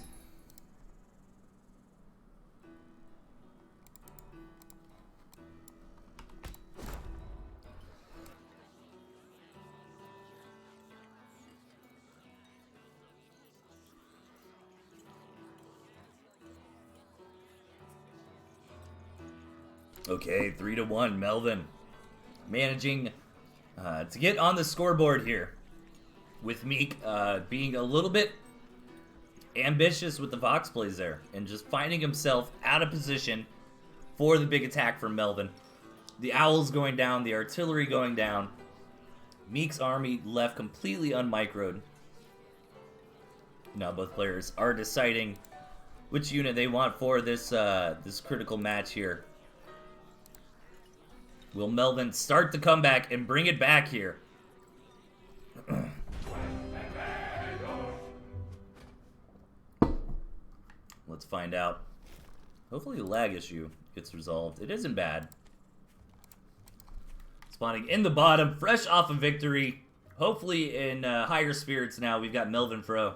Okay, 3-1, Melvin managing to get on the scoreboard here, with Meek being a little bit ambitious with the Fox plays there, and just finding himself out of position for the big attack from Melvin. The owls going down, the artillery going down. Meek's army left completely unmicroed. Now both players are deciding which unit they want for this this critical match here. Will Melvin start the comeback and bring it back here? Let's find out. Hopefully the lag issue gets resolved. It isn't bad. Spawning in the bottom, fresh off a victory. Hopefully in higher spirits now. We've got Melvinfro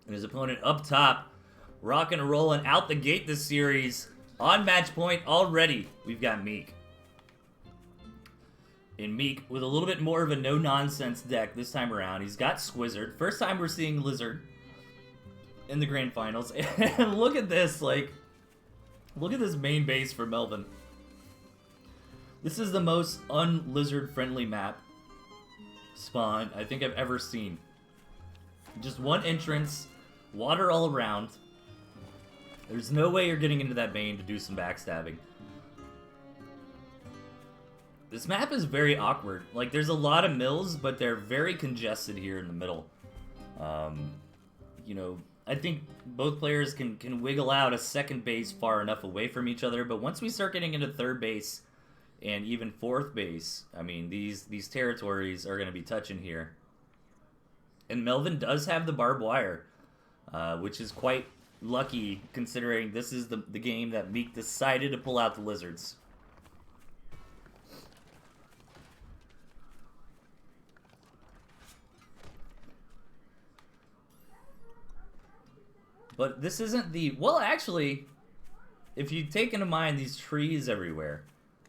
and his opponent up top. Rocking and rolling out the gate this series. On match point already, we've got Meek. And Meek with a little bit more of a no-nonsense deck this time around. He's got Squizzard. First time we're seeing Lizard in the grand finals. And look at this, like, look at this main base for Melvin. This is the most un-Lizard friendly map spawn I think I've ever seen. Just one entrance, water all around. There's no way you're getting into that main to do some backstabbing. This map is very awkward. Like, there's a lot of mills, but they're very congested here in the middle. You know, I think both players can wiggle out a second base far enough away from each other, but once we start getting into third base and even fourth base, I mean, these territories are going to be touching here. And Melvin does have the barbed wire, which is quite lucky considering this is the game that Meek decided to pull out the Lizards. But this isn't the... Well, actually, if you take into mind these trees everywhere,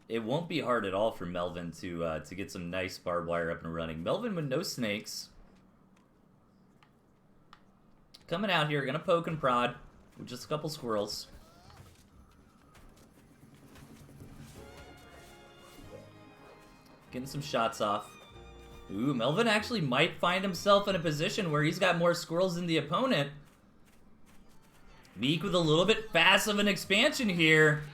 it won't be hard at all for Melvin to get some nice barbed wire up and running. Melvin with no snakes. Coming out here, gonna poke and prod with just a couple squirrels. Getting some shots off. Ooh, Melvin actually might find himself in a position where he's got more squirrels than the opponent. Meek with a little bit fast of an expansion here.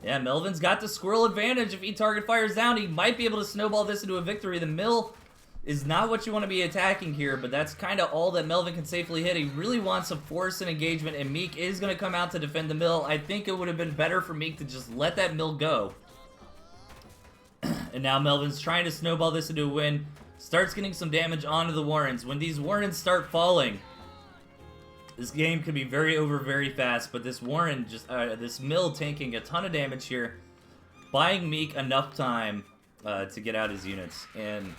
Yeah, Melvin's got the squirrel advantage. If he target fires down, he might be able to snowball this into a victory. The mill is not what you want to be attacking here, but that's kind of all that Melvin can safely hit. He really wants some force and engagement, and Meek is going to come out to defend the mill. I think it would have been better for Meek to just let that mill go. And now Melvin's trying to snowball this into a win. Starts getting some damage onto the Warrens. When these Warrens start falling, this game could be very over very fast, but this Warren, this mill tanking a ton of damage here, buying Meek enough time to get out his units. And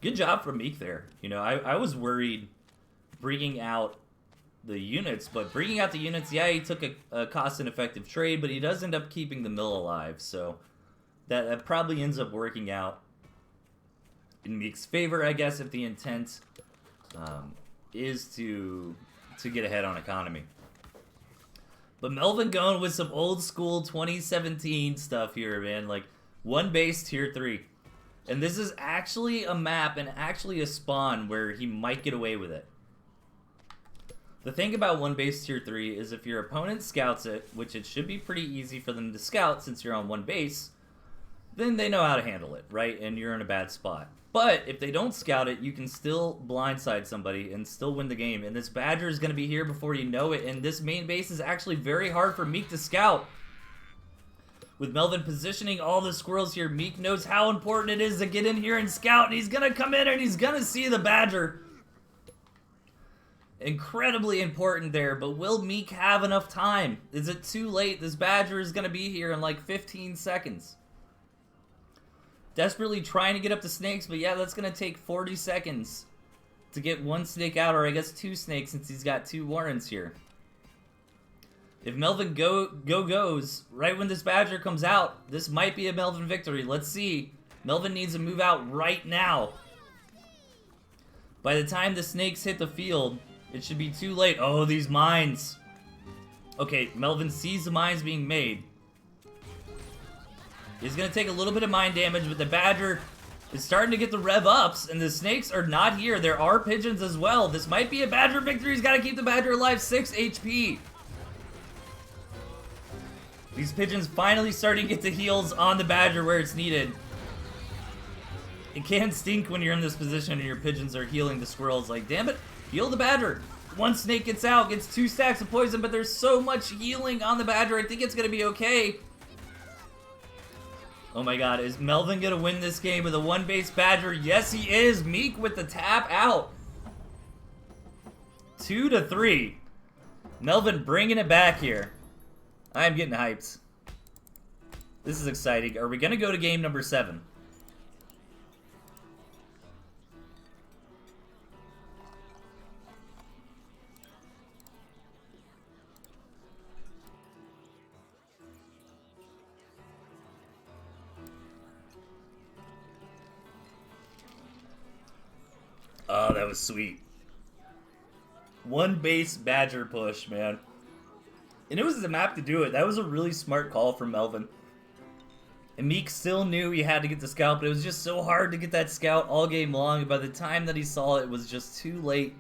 Good job from Meek there. You know, I was worried bringing out the units, but bringing out the units, yeah, he took a cost-ineffective trade, but he does end up keeping the mill alive, so that probably ends up working out in Meek's favor, I guess, if the intent is to get ahead on economy. But Melvin going with some old school 2017 stuff here, man. Like, one base tier 3. And this is actually a map and actually a spawn where he might get away with it. The thing about one base tier 3 is if your opponent scouts it, which it should be pretty easy for them to scout since you're on one base, then they know how to handle it, right? And you're in a bad spot. But if they don't scout it, you can still blindside somebody and still win the game. And this Badger is going to be here before you know it. And this main base is actually very hard for Meek to scout. With Melvin positioning all the squirrels here, Meek knows how important it is to get in here and scout. And he's going to come in and he's going to see the Badger. Incredibly important there, but will Meek have enough time? Is it too late? This Badger is going to be here in like 15 seconds. Desperately trying to get up the snakes, but yeah, that's going to take 40 seconds to get one snake out, or I guess two snakes since he's got two Warrens here. If Melvin goes right when this Badger comes out, this might be a Melvin victory. Let's see. Melvin needs to move out right now. By the time the snakes hit the field, it should be too late. Oh, these mines. Okay, Melvin sees the mines being made. He's going to take a little bit of mine damage, but the Badger is starting to get the rev ups, and the snakes are not here. There are pigeons as well. This might be a Badger victory. He's got to keep the Badger alive. 6 HP. These pigeons finally starting to get the heals on the Badger where it's needed. It can stink when you're in this position and your pigeons are healing the squirrels. Like, damn it, heal the Badger. One snake gets out, gets 2 stacks of poison, but there's so much healing on the Badger. I think it's going to be okay. Oh my god, is Melvin going to win this game with a one-base Badger? Yes, he is. Meek with the tap out. 2-3. Melvin bringing it back here. I'm getting hyped. This is exciting. Are we going to go to game number 7? Oh, that was sweet. One base Badger push, man. And it was the map to do it. That was a really smart call from Melvin. And Meek still knew he had to get the scout, but it was just so hard to get that scout all game long. And by the time that he saw it, it was just too late.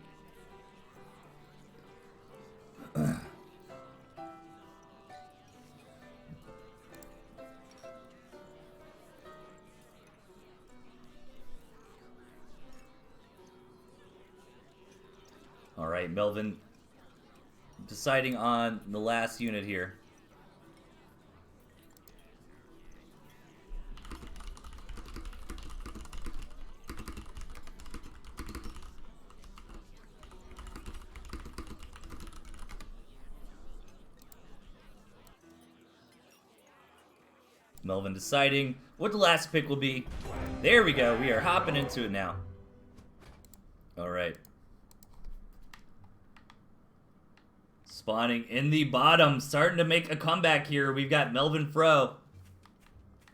Alright, Melvin deciding on the last unit here. Melvin deciding what the last pick will be. There we go. We are hopping into it now. Alright. Spawning in the bottom, starting to make a comeback here. We've got Melvinfro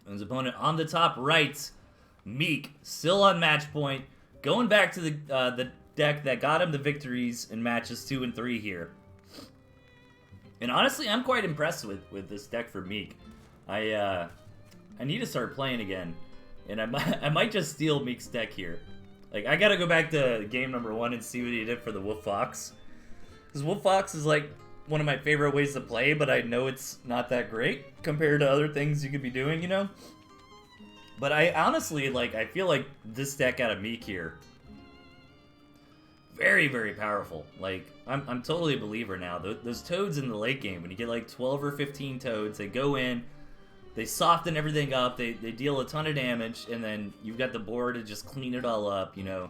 and his opponent on the top right. Meek still on match point, going back to the deck that got him the victories in matches 2 and 3 here. And honestly, I'm quite impressed with this deck for Meek. I need to start playing again, and I might just steal Meek's deck here. Like, I gotta go back to game number 1 and see what he did for the Wolf Fox. Because Wolf Fox is like one of my favorite ways to play, but I know it's not that great compared to other things you could be doing, you know? But I honestly, like, I feel like this deck out of Meek here, very, very powerful. Like, I'm totally a believer now. Those toads in the late game, when you get like 12 or 15 toads, they go in, they soften everything up, they deal a ton of damage, and then you've got the board to just clean it all up, you know?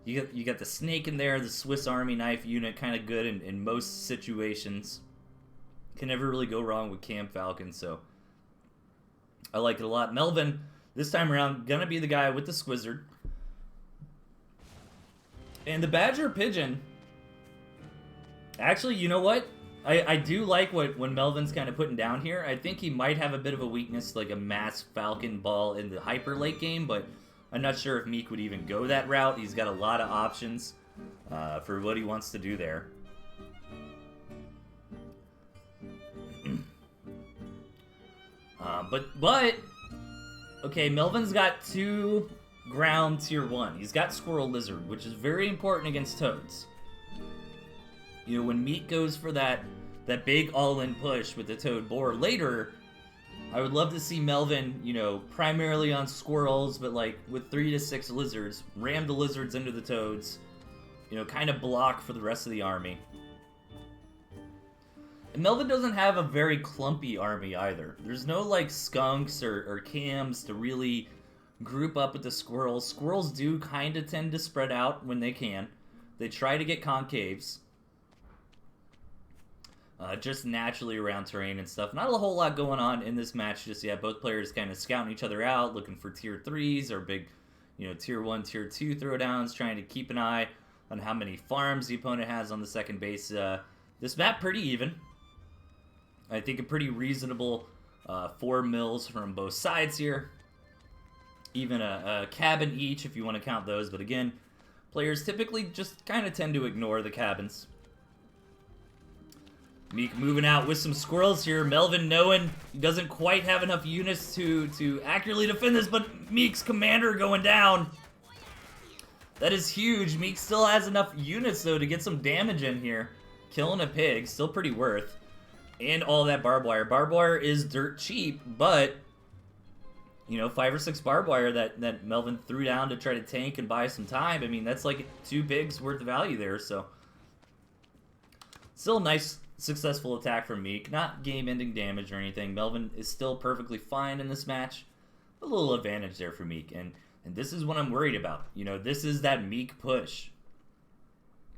You got the snake in there, the Swiss Army knife unit, kind of good in most situations. Can never really go wrong with Cam Falcon, so I like it a lot. Melvin, this time around, gonna be the guy with the Squizzard. And the Badger Pigeon, actually, you know what? I do like what Melvin's kind of putting down here. I think he might have a bit of a weakness, like a mass Falcon ball in the hyper late game, but I'm not sure if Meek would even go that route. He's got a lot of options for what he wants to do there. But okay, Melvin's got 2 ground tier 1. He's got Squirrel Lizard, which is very important against Toads. You know, when Meek goes for that big all-in push with the Toad Boar later, I would love to see Melvin, you know, primarily on Squirrels, but like with 3 to 6 Lizards, ram the Lizards into the Toads, you know, kind of block for the rest of the army. And Melvin doesn't have a very clumpy army either. There's no like skunks or cams to really group up with the Squirrels. Squirrels do kind of tend to spread out when they can. They try to get concaves. Just naturally around terrain and stuff. Not a whole lot going on in this match just yet. Both players kind of scouting each other out, looking for tier 3s or big, you know, tier 1, tier 2 throwdowns, trying to keep an eye on how many farms the opponent has on the second base. This map pretty even. I think a pretty reasonable 4 mills from both sides here. Even a cabin each if you want to count those. But again, players typically just kind of tend to ignore the cabins. Meek moving out with some squirrels here. Melvin knowing he doesn't quite have enough units to accurately defend this, but Meek's commander going down. That is huge. Meek still has enough units, though, to get some damage in here. Killing a pig, still pretty worth. And all that barbed wire. Barbed wire is dirt cheap, but, you know, 5 or 6 barbed wire that Melvin threw down to try to tank and buy some time. I mean, that's like 2 pigs worth of value there, so. Still a nice, successful attack from Meek. Not game-ending damage or anything. Melvin is still perfectly fine in this match. A little advantage there for Meek, and this is what I'm worried about. You know, this is that Meek push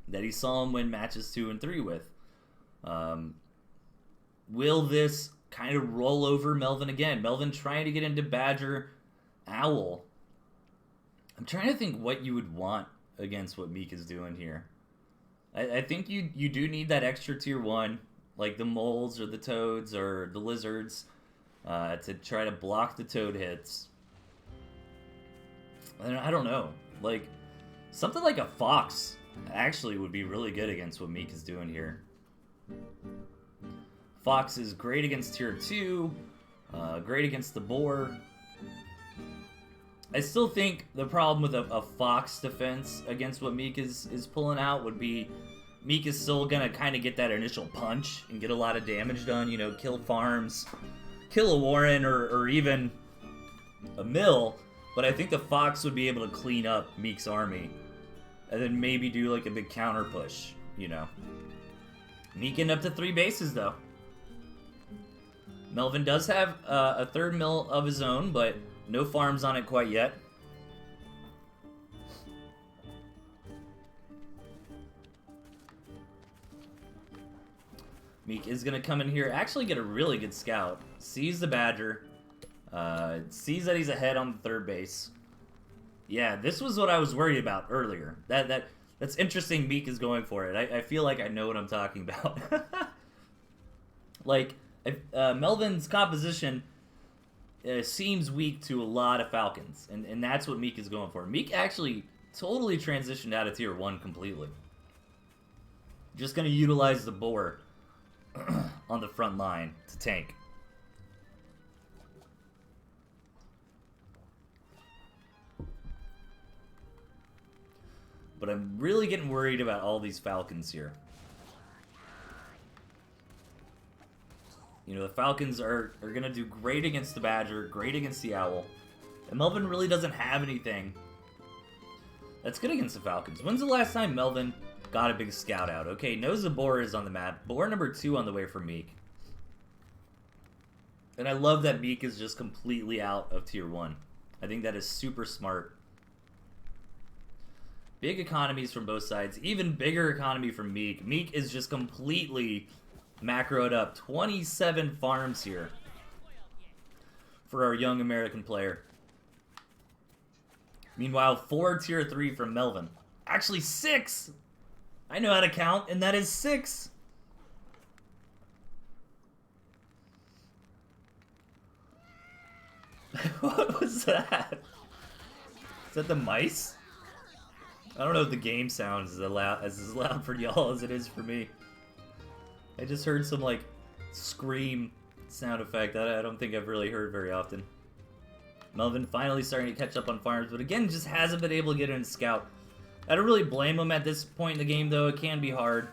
that he saw him win matches 2 and 3 with. Will this kind of roll over Melvin again? Melvin trying to get into Badger Owl. I'm trying to think what you would want against what Meek is doing here. I think you do need that extra tier 1, like the moles or the toads or the lizards, to try to block the toad hits. I don't know. Like, something like a fox actually would be really good against what Meek is doing here. Fox is great against tier 2, great against the boar. I still think the problem with a fox defense against what Meek is pulling out would be Meek is still going to kind of get that initial punch and get a lot of damage done, you know, kill farms, kill a warren or even a mill, but I think the fox would be able to clean up Meek's army and then maybe do like a big counter push, you know. Meek getting up to 3 bases though. Melvin does have a 3rd mill of his own, but no farms on it quite yet. Meek is going to come in here, actually get a really good scout. Sees the Badger. Sees that he's ahead on the 3rd base. Yeah, this was what I was worried about earlier. That's interesting Meek is going for it. I feel like I know what I'm talking about. Like, Melvin's composition seems weak to a lot of Falcons, and that's what Meek is going for. Meek actually totally transitioned out of tier 1 completely. Just going to utilize the boar on the front line to tank. But I'm really getting worried about all these Falcons here. You know, the Falcons are going to do great against the Badger, great against the Owl. And Melvin really doesn't have anything that's good against the Falcons. When's the last time Melvin got a big scout out? Okay, knows the boar is on the map. Boar number 2 on the way for Meek. And I love that Meek is just completely out of tier 1. I think that is super smart. Big economies from both sides. Even bigger economy from Meek. Meek is just completely macroed up. 27 farms here for our young American player. Meanwhile, 4 tier 3 from Melvin. Actually, 6. I know how to count, and that is 6. What was that? Is that the mice? I don't know if the game sounds as loud for y'all as it is for me. I just heard some, like, scream sound effect that I don't think I've really heard very often. Melvin finally starting to catch up on farms, but again, just hasn't been able to get in scout. I don't really blame him at this point in the game, though. It can be hard.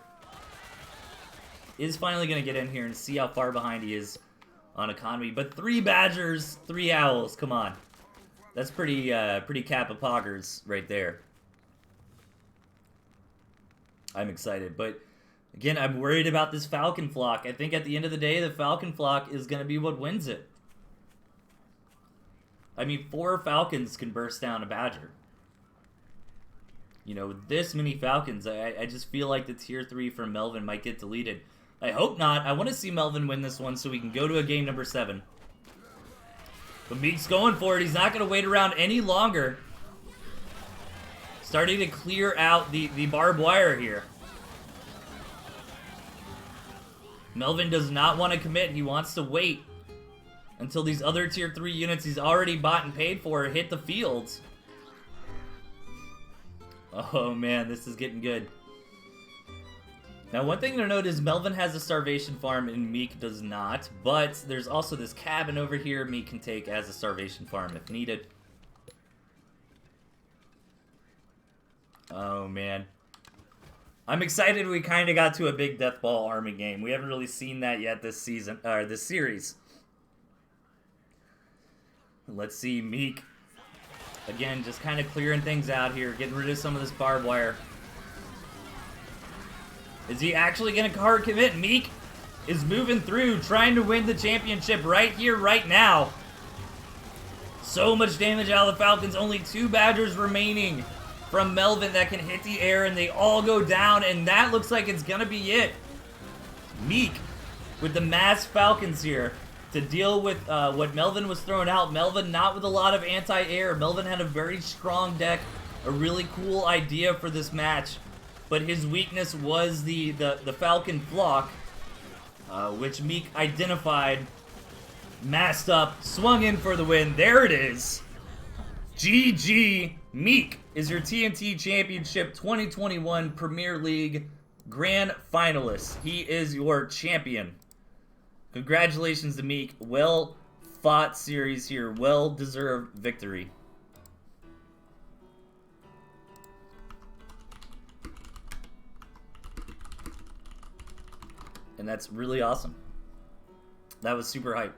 Is finally going to get in here and see how far behind he is on economy. But 3 Badgers, 3 Owls. Come on. That's pretty Kappa-poggers right there. I'm excited, but again, I'm worried about this Falcon flock. I think at the end of the day, the Falcon flock is going to be what wins it. I mean, 4 Falcons can burst down a Badger. You know, with this many Falcons, I just feel like the tier 3 from Melvin might get deleted. I hope not. I want to see Melvin win this one so we can go to a game number 7. But Meek's going for it. He's not going to wait around any longer. Starting to clear out the barbed wire here. Melvin does not want to commit. He wants to wait until these other tier 3 units he's already bought and paid for hit the fields. Oh man, this is getting good. Now, one thing to note is Melvin has a starvation farm and Meek does not, but there's also this cabin over here Meek can take as a starvation farm if needed. Oh man. I'm excited we kind of got to a big Death Ball Army game. We haven't really seen that yet this season, or this series. Let's see Meek. Again, just kind of clearing things out here, getting rid of some of this barbed wire. Is he actually going to hard commit? Meek is moving through, trying to win the championship right here, right now. So much damage out of the Falcons. Only 2 Badgers remaining from Melvin that can hit the air, and they all go down, and that looks like it's going to be it. Meek with the mass Falcons here to deal with what Melvin was throwing out. Melvin not with a lot of anti-air. Melvin had a very strong deck, a really cool idea for this match, but his weakness was the Falcon flock, which Meek identified, masked up, swung in for the win. There it is. GG. Meek is your TNT Championship 2021 Premier League Grand Finalist. He is your champion. Congratulations to Meek. Well fought series here. Well deserved victory. And that's really awesome. That was super hype.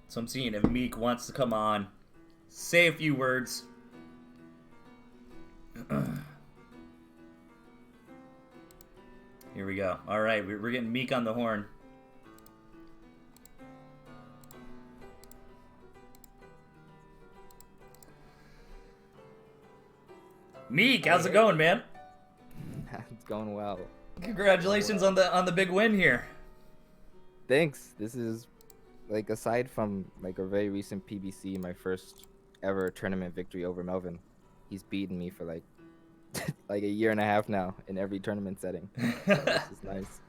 So I'm seeing if Meek wants to come on, say a few words. Here we go. All right, we're getting Meek on the horn. Meek, how's it going, man? It's going well. Congratulations on the big win here. Thanks. This is, like, aside from like a very recent PBC, my first ever tournament victory over Melvin. He's beaten me for like like a year and a half now in every tournament setting. So this is nice.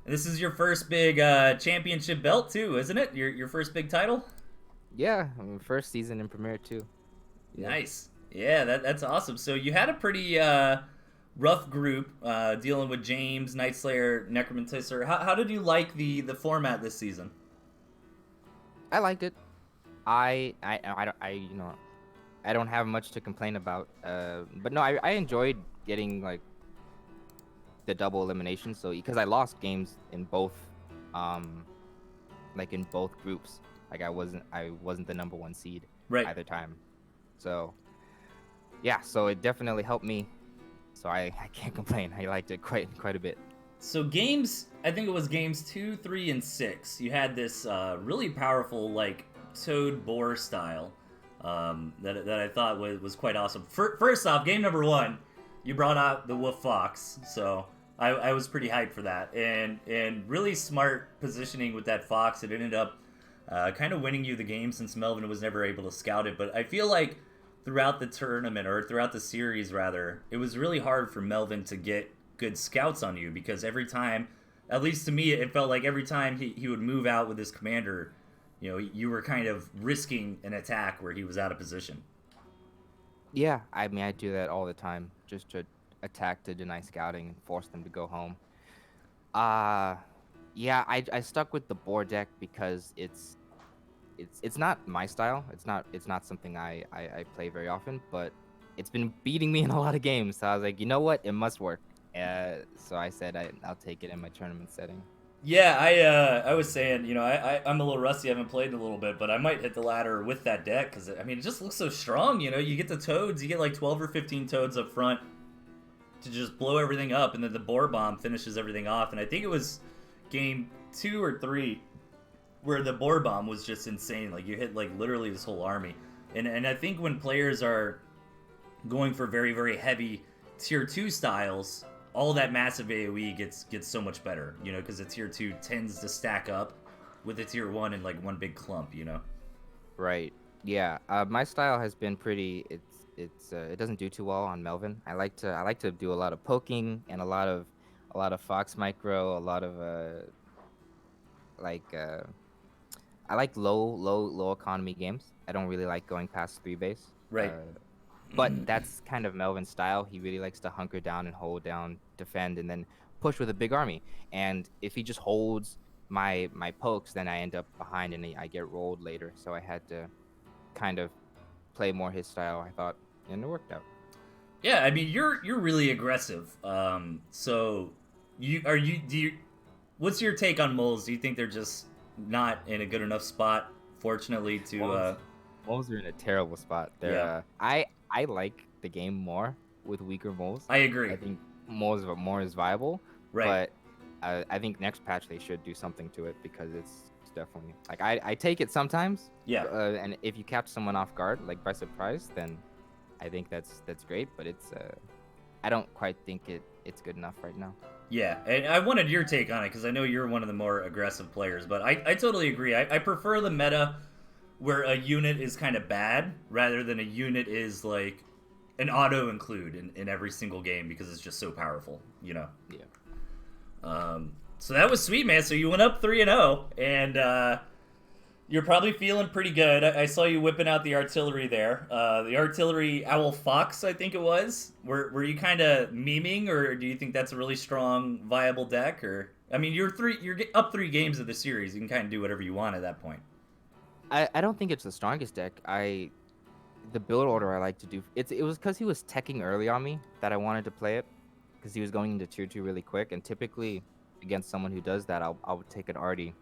This is your first big championship belt too, isn't it? Your first big title? Yeah, I mean, first season in Premier too. Yeah. Nice. Yeah, that's awesome. So you had a pretty rough group dealing with James, Night Slayer, Necromanticer. How did you like the format this season? I liked it. I you know, I don't have much to complain about. But no, I enjoyed getting like the double elimination. So because I lost games in both, like in both groups. Like I wasn't the number 1 seed either time. So yeah, so it definitely helped me. So I can't complain. I liked it quite a bit. So games, I think it was games 2, 3, and 6. You had this really powerful like Toad Boar style that I thought was quite awesome. First off, game number 1, you brought out the Wolf Fox, so I was pretty hyped for that, and really smart positioning with that Fox. It ended up kind of winning you the game since Melvin was never able to scout it. But I feel like throughout the tournament, or throughout the series rather, it was really hard for Melvin to get good scouts on you, because every time, at least to me, it felt like every time he would move out with his commander, you were kind of risking an attack where he was out of position. Yeah, I mean, I do that all the time, just to attack to deny scouting and force them to go home. Uh yeah, I stuck with the boar deck because it's not my style. It's not something I play very often, but it's been beating me in a lot of games. So I was like, you know what, it must work. So I said I'll take it in my tournament setting. Yeah, I was saying, I'm a little rusty. I haven't played in a little bit, but I might hit the ladder with that deck because I mean, it just looks so strong. You get the toads, you get like 12 or 15 toads up front to just blow everything up, and then the boar bomb finishes everything off. And I think it was game 2 or 3 where the boar bomb was just insane. Like, you hit like literally this whole army. And I think when players are going for very, very heavy tier 2 styles, all that massive AoE gets so much better, because the tier 2 tends to stack up with the tier 1 in like one big clump, Right. Yeah. My style has been pretty. It doesn't do too well on Melvin. I like to do a lot of poking and a lot of Fox Micro, a lot of like I like low economy games. I don't really like going past 3 base. Right. But that's kind of Melvin's style. He really likes to hunker down and hold down, defend, and then push with a big army. And if he just holds my pokes, then I end up behind and I get rolled later. So I had to kind of play more his style, I thought, and it worked out. Yeah, I mean, you're really aggressive. So what's your take on moles? Do you think they're just not in a good enough spot, fortunately, to Moles are in a terrible spot. They're I like the game more with weaker moles. I agree. I think moles are more is viable. Right. But I think next patch they should do something to it, because it's definitely like I take it sometimes. Yeah. And if you catch someone off guard, like by surprise, then I think that's great. But it's I don't quite think it's good enough right now. Yeah, and I wanted your take on it because I know you're one of the more aggressive players, but I totally agree. I prefer the meta where a unit is kind of bad rather than a unit is like an auto include in every single game, because it's just so powerful, Yeah. So that was sweet, man. So you went up 3-0, and you're probably feeling pretty good. I saw you whipping out the artillery there. The artillery Owl Fox, I think it was. Were you kind of memeing, or do you think that's a really strong, viable deck? Or I mean, you're up 3 games of the series. You can kind of do whatever you want at that point. I don't think it's the strongest deck. The build order I like to do, it was because he was teching early on me that I wanted to play it, because he was going into tier 2 really quick, and typically against someone who does that, I'll take an arty,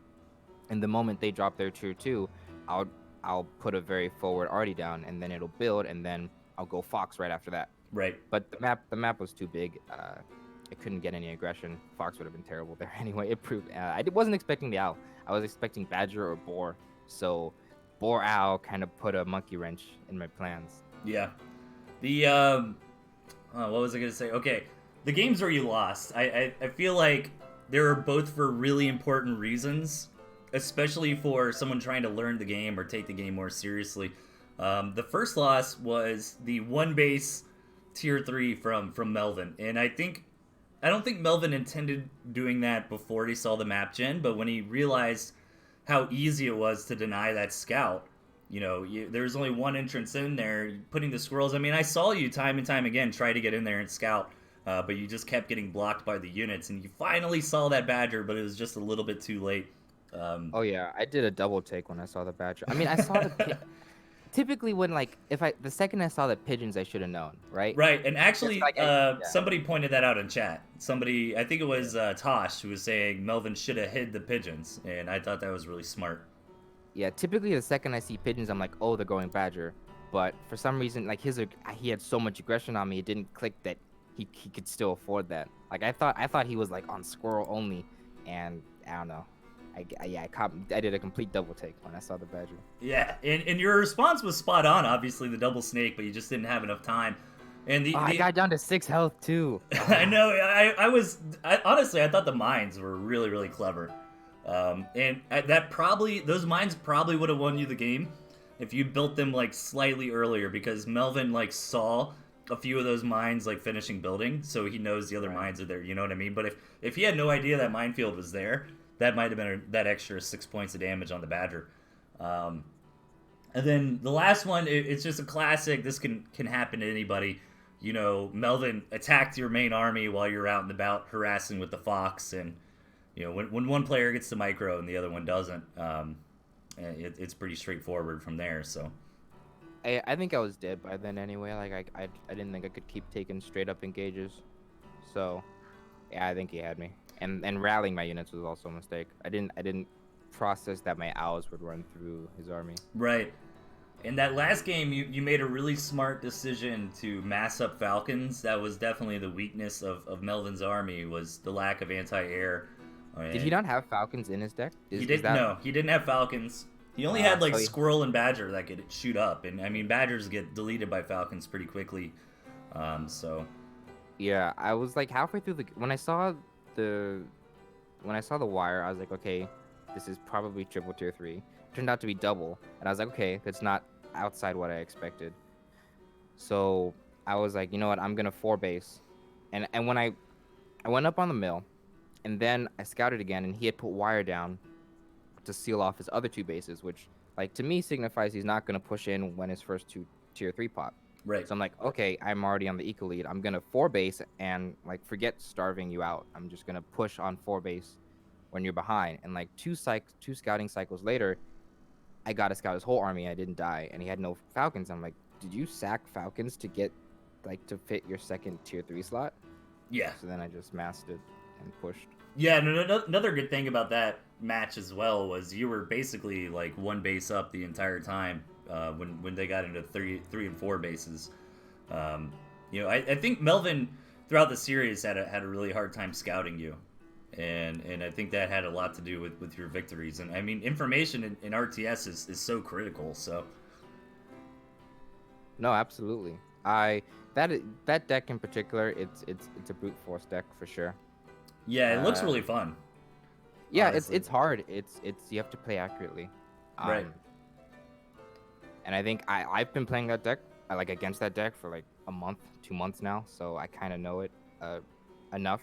and the moment they drop their tier 2, I'll put a very forward arty down, and then it'll build, and then I'll go Fox right after that. Right. But the map was too big. I couldn't get any aggression. Fox would have been terrible there anyway. It proved. I wasn't expecting the owl. I was expecting badger or boar. So boar owl kind of put a monkey wrench in my plans. Yeah. The what was I gonna say? Okay, the games where you lost, I feel like they were both for really important reasons, especially for someone trying to learn the game or take the game more seriously. The first loss was the 1 base tier 3 from Melvin, and I don't think Melvin intended doing that before he saw the map gen, but when he realized how easy it was to deny that scout, there's only one entrance in there, putting the squirrels. I mean, I saw you time and time again try to get in there and scout, but you just kept getting blocked by the units, and you finally saw that badger, but it was just a little bit too late. Oh yeah, I did a double take when I saw the badger. I mean, I saw the typically when the second I saw the pigeons, I should have known, right? Right, and actually, somebody pointed that out in chat. Somebody, I think it was Tosh, who was saying Melvin should have hid the pigeons, and I thought that was really smart. Yeah, typically the second I see pigeons, I'm like, oh, they're going badger. But for some reason, like he had so much aggression on me, it didn't click that he could still afford that. Like I thought he was like on squirrel only, and I don't know. I did a complete double take when I saw the badger. Yeah, and your response was spot on. Obviously, the double snake, but you just didn't have enough time. And I got down to 6 health too. I know. I honestly, I thought the mines were really, really clever. And those mines probably would have won you the game if you built them like slightly earlier, because Melvin like saw a few of those mines like finishing building, so he knows the other mines are there. You know what I mean? But if he had no idea that minefield was there, that might have been that extra 6 points of damage on the Badger. And then the last one, it's just a classic. This can happen to anybody. You know, Melvin attacked your main army while you're out and about harassing with the Fox, and you know when one player gets the micro and the other one doesn't, it's pretty straightforward from there. So I think I was dead by then anyway. Like I didn't think I could keep taking straight up engages. So yeah, I think he had me. And rallying my units was also a mistake. I didn't process that my owls would run through his army. Right. In that last game, you made a really smart decision to mass up Falcons. That was definitely the weakness of Melvin's army, was the lack of anti-air. Did he not have Falcons in his deck? No, he didn't have Falcons. He only had like Squirrel and Badger that could shoot up, and I mean Badgers get deleted by Falcons pretty quickly. So yeah, I was like halfway through when I saw the wire, I was like, okay, this is probably triple tier 3. Turned out to be double, and I was like, okay, that's not outside what I expected. So I was like, you know what, I'm gonna 4-base, and when I went up on the mill, and then I scouted again, and he had put wire down to seal off his other 2 bases, which like to me signifies he's not gonna push in when his first 2 tier 3 pop. Right. So I'm like, okay, I'm already on the eco lead. I'm gonna 4-base and like forget starving you out. I'm just gonna push on 4-base when you're behind. And like two scouting cycles later, I got to scout his whole army. I didn't die, and he had no Falcons. I'm like, did you sack Falcons to get like to fit your second tier 3 slot? Yeah. So then I just masked it and pushed. Yeah, another good thing about that match as well was you were basically like 1 base up the entire time when they got into 3 and 4 bases. You know, I think Melvin throughout the series had a really hard time scouting you. And I think that had a lot to do with your victories. And I mean, information in RTS is so critical. So no, absolutely. That deck in particular, it's a brute force deck for sure. Yeah, it looks really fun. Yeah, honestly. It's hard. It's you have to play accurately. Right. And I think I've been playing that deck like against that deck for like a month, 2 months now, so I kind of know it enough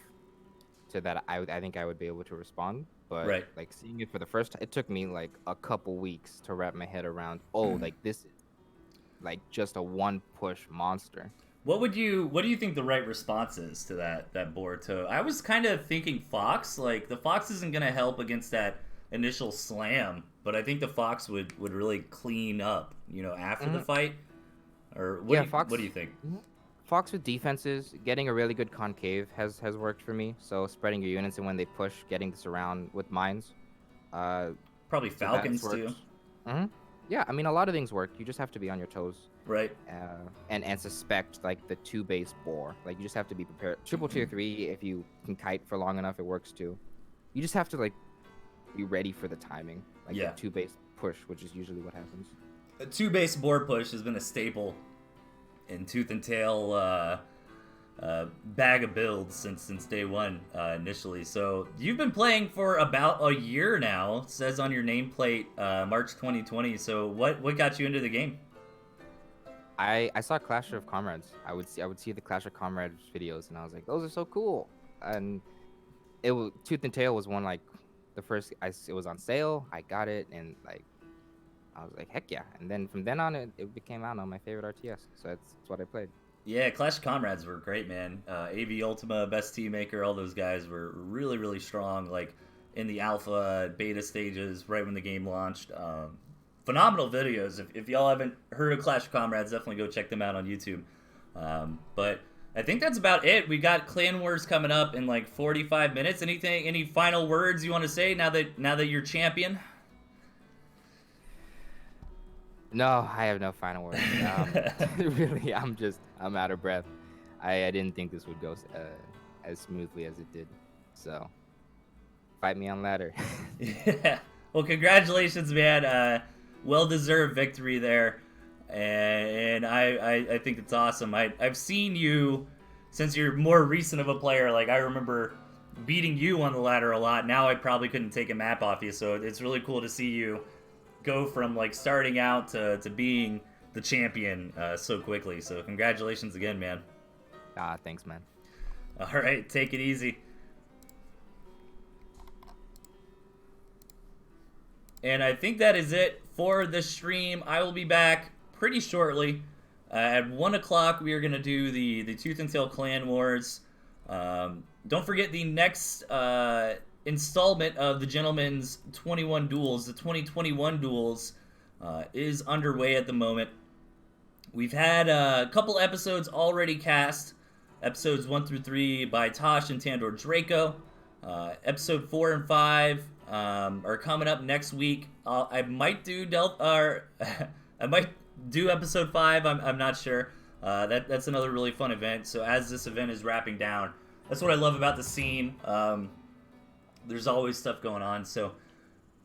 so that I think I would be able to respond. But like seeing it for the first time, it took me like a couple weeks to wrap my head around. Oh, like this is like just a 1-push monster. What do you think the right response is to that board? I was kind of thinking Fox. Like the Fox isn't gonna help against that initial slam, but I think the Fox would really clean up, you know, after the fight. Or what do you think? Fox with defenses, getting a really good concave has worked for me. So spreading your units, and when they push, getting this around with mines. Probably Falcons too. Yeah, I mean a lot of things work. You just have to be on your toes. Right. And suspect like the 2-base bore. Like you just have to be prepared. Triple tier 3, if you can kite for long enough, it works too. You just have to like be ready for the timing. Like the 2-base push, which is usually what happens. A 2-base board push has been a staple in Tooth and Tail bag of builds since day one initially. So you've been playing for about a year now. It says on your nameplate March 2020. So what got you into the game? I saw Clash of Comrades. I would see the Clash of Comrades videos, and I was like, those are so cool. And Tooth and Tail was one like the first. It was on sale. I got it, and like I was like, heck yeah. And then from then on, it became, I don't know, my favorite RTS. So that's what I played. Yeah, Clash of Comrades were great, man. AV Ultima, Best Team Maker, all those guys were really, really strong. Like in the alpha, beta stages, right when the game launched. Phenomenal videos. If y'all haven't heard of Clash of Comrades, definitely go check them out on YouTube. But I think that's about it. We got Clan Wars coming up in like 45 minutes. Any final words you want to say now that you're champion? No, I have no final words. Really, I'm out of breath. I didn't think this would go as smoothly as it did. So, fight me on ladder. Yeah. Well, congratulations, man. Well-deserved victory there. And I think it's awesome. I've seen you since you're more recent of a player. Like, I remember beating you on the ladder a lot, now I probably couldn't take a map off you. So it's really cool to see you go from like starting out to being the champion so quickly. So congratulations again, man. Thanks, man. All right, take it easy. And I think that is it for the stream. I will be back pretty shortly. At 1 o'clock, we are going to do the Tooth and Tail Clan Wars. Don't forget the next installment of the Gentleman's 21 Duels, the 2021 Duels, is underway at the moment. We've had a couple episodes already cast. Episodes 1 through 3 by Tosh and Tandor Draco. Episode 4 and 5 are coming up next week. I might do I might do episode 5. I'm not sure. That's another really fun event. So as this event is wrapping down, that's what I love about the scene. There's always stuff going on. So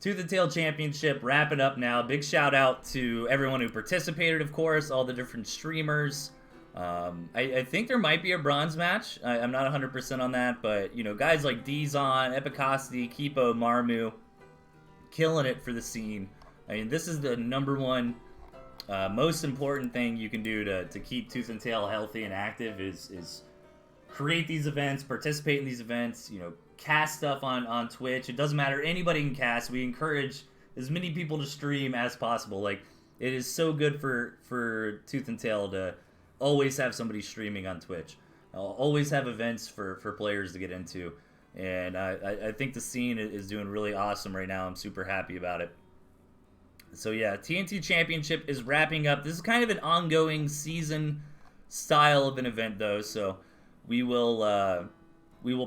Tooth and Tail Championship wrapping up now. Big shout out to everyone who participated, of course, all the different streamers. I think there might be a bronze match. I'm not 100% on that, but you know, guys like Dizon, Epicosity, Kipo, Marmu, killing it for the scene. I mean, this is the #1 most important thing you can do to keep Tooth and Tail healthy and active is create these events, participate in these events, you know, cast stuff on Twitch. It doesn't matter, anybody can cast. We encourage as many people to stream as possible. Like, it is so good for Tooth and Tail to always have somebody streaming on Twitch. I'll always have events for players to get into. And I think the scene is doing really awesome right now. I'm super happy about it. So yeah, TNT Championship is wrapping up. This is kind of an ongoing season style of an event though. So we will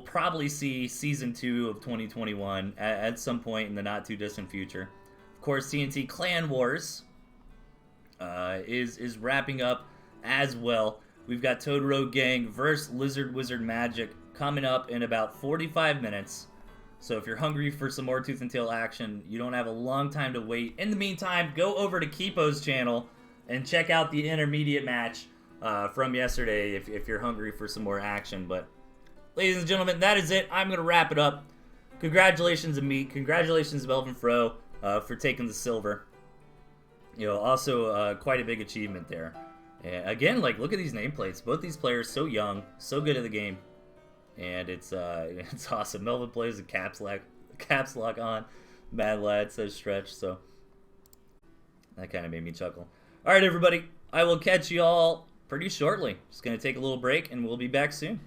probably see Season 2 of 2021 at some point in the not too distant future. Of course, TNT Clan Wars is wrapping up as well. We've got Toad Road Gang versus Lizard Wizard Magic coming up in about 45 minutes. So if you're hungry for some more Tooth and Tail action, you don't have a long time to wait. In the meantime, go over to Kipo's channel and check out the intermediate match from yesterday if you're hungry for some more action. But ladies and gentlemen, that is it. I'm going to wrap it up. Congratulations to Meek. Congratulations to Melvinfro for taking the silver. You know, also quite a big achievement there. And again, like, look at these nameplates. Both these players so young, so good at the game. And it's awesome. Melvin plays a caps lock on. Mad Lad says stretch, so that kind of made me chuckle. All right, everybody. I will catch you all pretty shortly. Just going to take a little break, and we'll be back soon.